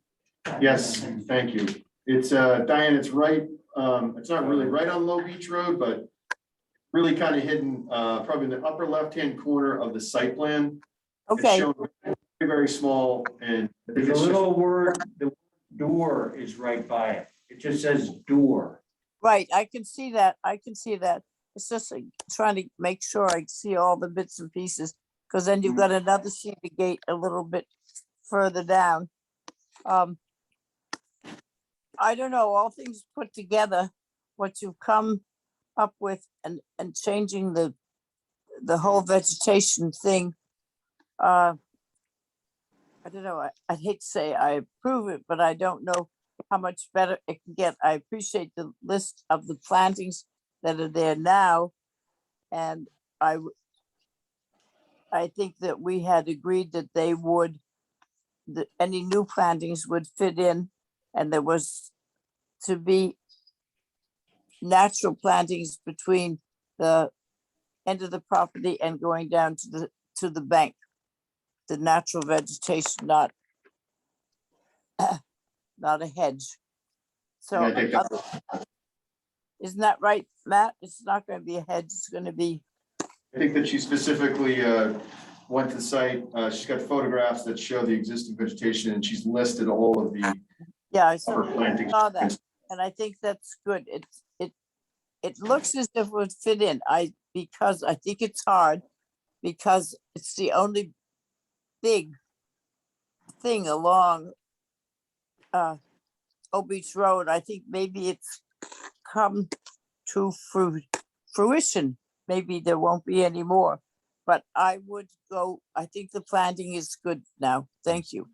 P: Yes, thank you. It's Diane, it's right, it's not really right on Low Beach Road, but really kind of hidden, probably in the upper left-hand corner of the site plan. It's
D: okay,
P: shown very, very small and I think
B: There's a
P: it's just-
B: little word, the door is right by it. It just says door.
D: right, I can see that, I can see that. It's just like trying to make sure I see all the bits and pieces, because then you've got another sheet of gate a little bit further down. I don't know, all things put together, what you've come up with and changing the whole vegetation thing. I don't know, I'd hate to say I approve it, but I don't know how much better it can get. I appreciate the list of the plantings that are there now. And I think that we had agreed that they would, that any new plantings would fit in, and there was to be natural plantings between the end of the property and going down to the bank. The natural vegetation, not not a hedge. So,
P: Yeah, I think that-
D: isn't that right, Matt? It's not going to be a hedge, it's going to be,
P: I think that she specifically went to the site. She's got photographs that show the existing vegetation and she's listed all of the
D: yeah, I
P: upper plantings.
D: saw that. And I think that's good. It looks as if it would fit in. Because I think it's hard, because it's the only big thing along Old Beach Road. I think maybe it's come to fruition. Maybe there won't be any more, but I would go, I think the planting is good now. Thank you.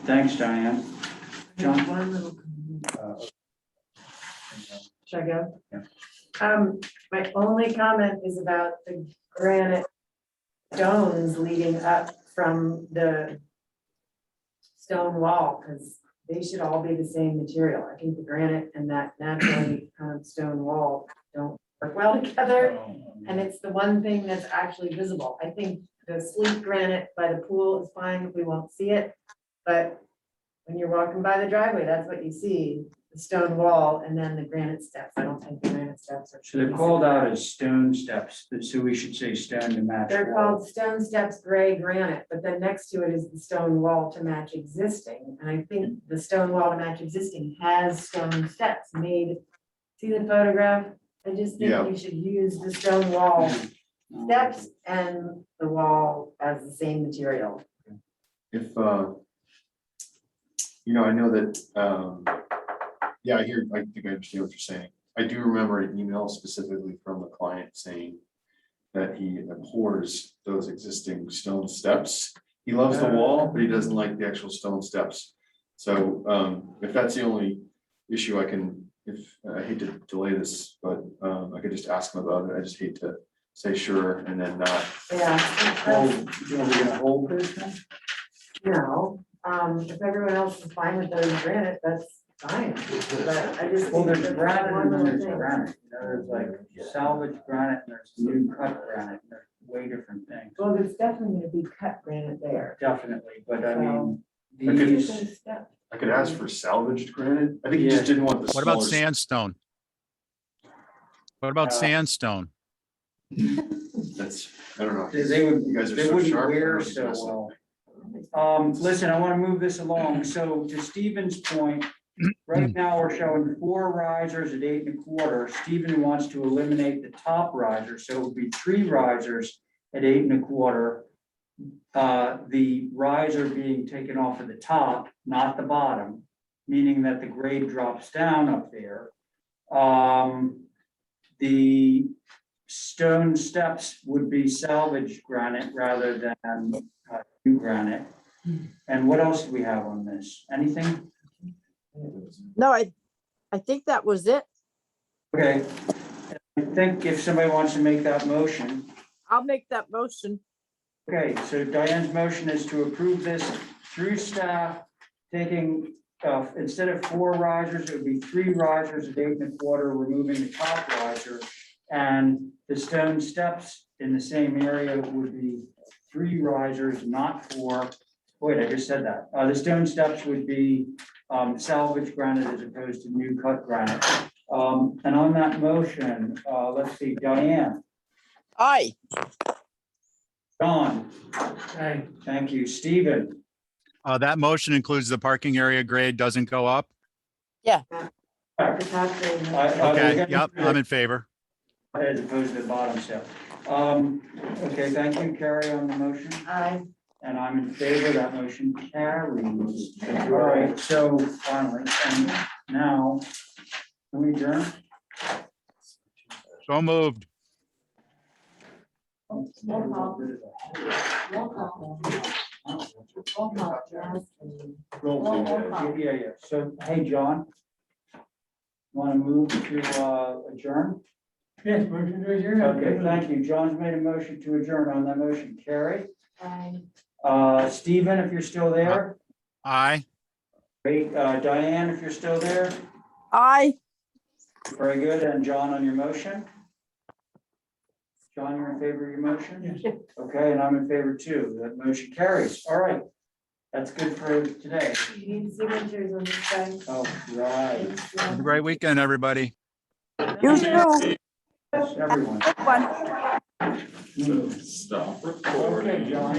B: Thanks, Diane. John?
C: One little comment. Should I go?
B: Yeah.
C: My only comment is about the granite stones leading up from the stone wall, because they should all be the same material. I think the granite and that naturally stone wall don't work well together. And it's the one thing that's actually visible. I think the sleek granite by the pool is fine, we won't see it. But when you're walking by the driveway, that's what you see, the stone wall and then the granite steps. I don't think the granite steps are.
B: So they're called out as stone steps, so we should say stone to match.
C: They're
B: wall.
C: called stone steps, gray granite, but then next to it is the stone wall to match existing. And I think the stone wall to match existing has stone steps made. See the photograph? I just think
P: Yeah.
C: you should use the stone wall steps and the wall as the same material.
P: If, I know that, yeah, I think I understand what you're saying. I do remember an email specifically from the client saying that he abhors those existing stone steps. He loves the wall, but he doesn't like the actual stone steps. So, if that's the only issue I hate to delay this, but, I could just ask him about it. I just hate to say sure and then not.
C: Yeah.
B: Well, are we gonna hold this then?
C: No, if everyone else is fine with those granite, that's fine. But I just.
B: Well,
C: think
B: there's
C: that's
B: granite
C: one
B: and then
C: little
B: there's
C: thing.
B: granite. There's like salvage granite and there's new cut granite. They're way different things.
C: Well, there's definitely gonna be cut granite there.
B: Definitely, but I mean,
P: Okay.
B: these,
C: Those steps.
P: I could ask for salvaged granite. I think he just didn't want the.
M: What about
P: smaller-
M: sandstone? What about sandstone?
P: That's, I don't know.
B: they would,
P: You guys are
B: they
P: so
B: wouldn't
P: sharp.
B: wear so well. Listen, I want to move this along. So to Stephen's point, right now we're showing 4 risers at 8 1/4. Stephen wants to eliminate the top riser, so it would be 3 risers at 8 1/4. The riser being taken off of the top, not the bottom, meaning that the grade drops down up there. The stone steps would be salvage granite rather than new granite. And what else do we have on this? Anything?
D: No, I think that was it.
B: Okay. I think if somebody wants to make that motion.
D: I'll make that motion.
B: Okay, so Diane's motion is to approve this through staff, taking, instead of 4 risers, it would be 3 risers at 8 1/4, removing the top riser. And the stone steps in the same area would be 3 risers, not 4. Wait, I just said that. The stone steps would be salvage granite as opposed to new cut granite. And on that motion, let's see, Diane,
D: Aye.
B: John,
G: Aye.
B: thank you, Stephen,
M: That motion includes the parking area grade doesn't go up.
C: The top grade.
M: Okay, yep, I'm in favor.
B: as opposed to the bottom step. Okay, thank you, Carrie, on the motion.
C: Aye.
B: And I'm in favor, that motion carries. All right, so finally, and now, can we adjourn?
M: So moved.
C: Roll call. Roll call. Roll call, Jazz.
B: Yeah, so, hey, John. Want to move to adjourn?
G: Yes, motion to adjourn.
B: Okay, thank you. John's made a motion to adjourn on that motion. Carrie?
C: Aye.
B: Stephen, if you're still there?
M: Aye.
B: Great. Diane, if you're still there?
D: Aye.
B: Very good. And John on your motion? John, you're in favor of your motion?
G: Yes.
B: Okay, and I'm in favor too. That motion carries. All right. That's good for today.
C: You need signatures on this side.
B: Oh, right.
C: Thanks,
M: Have a great weekend, everybody.
D: You too.
B: Yes, everyone.
D: Good one.
L: Stop recording.
B: Okay, John.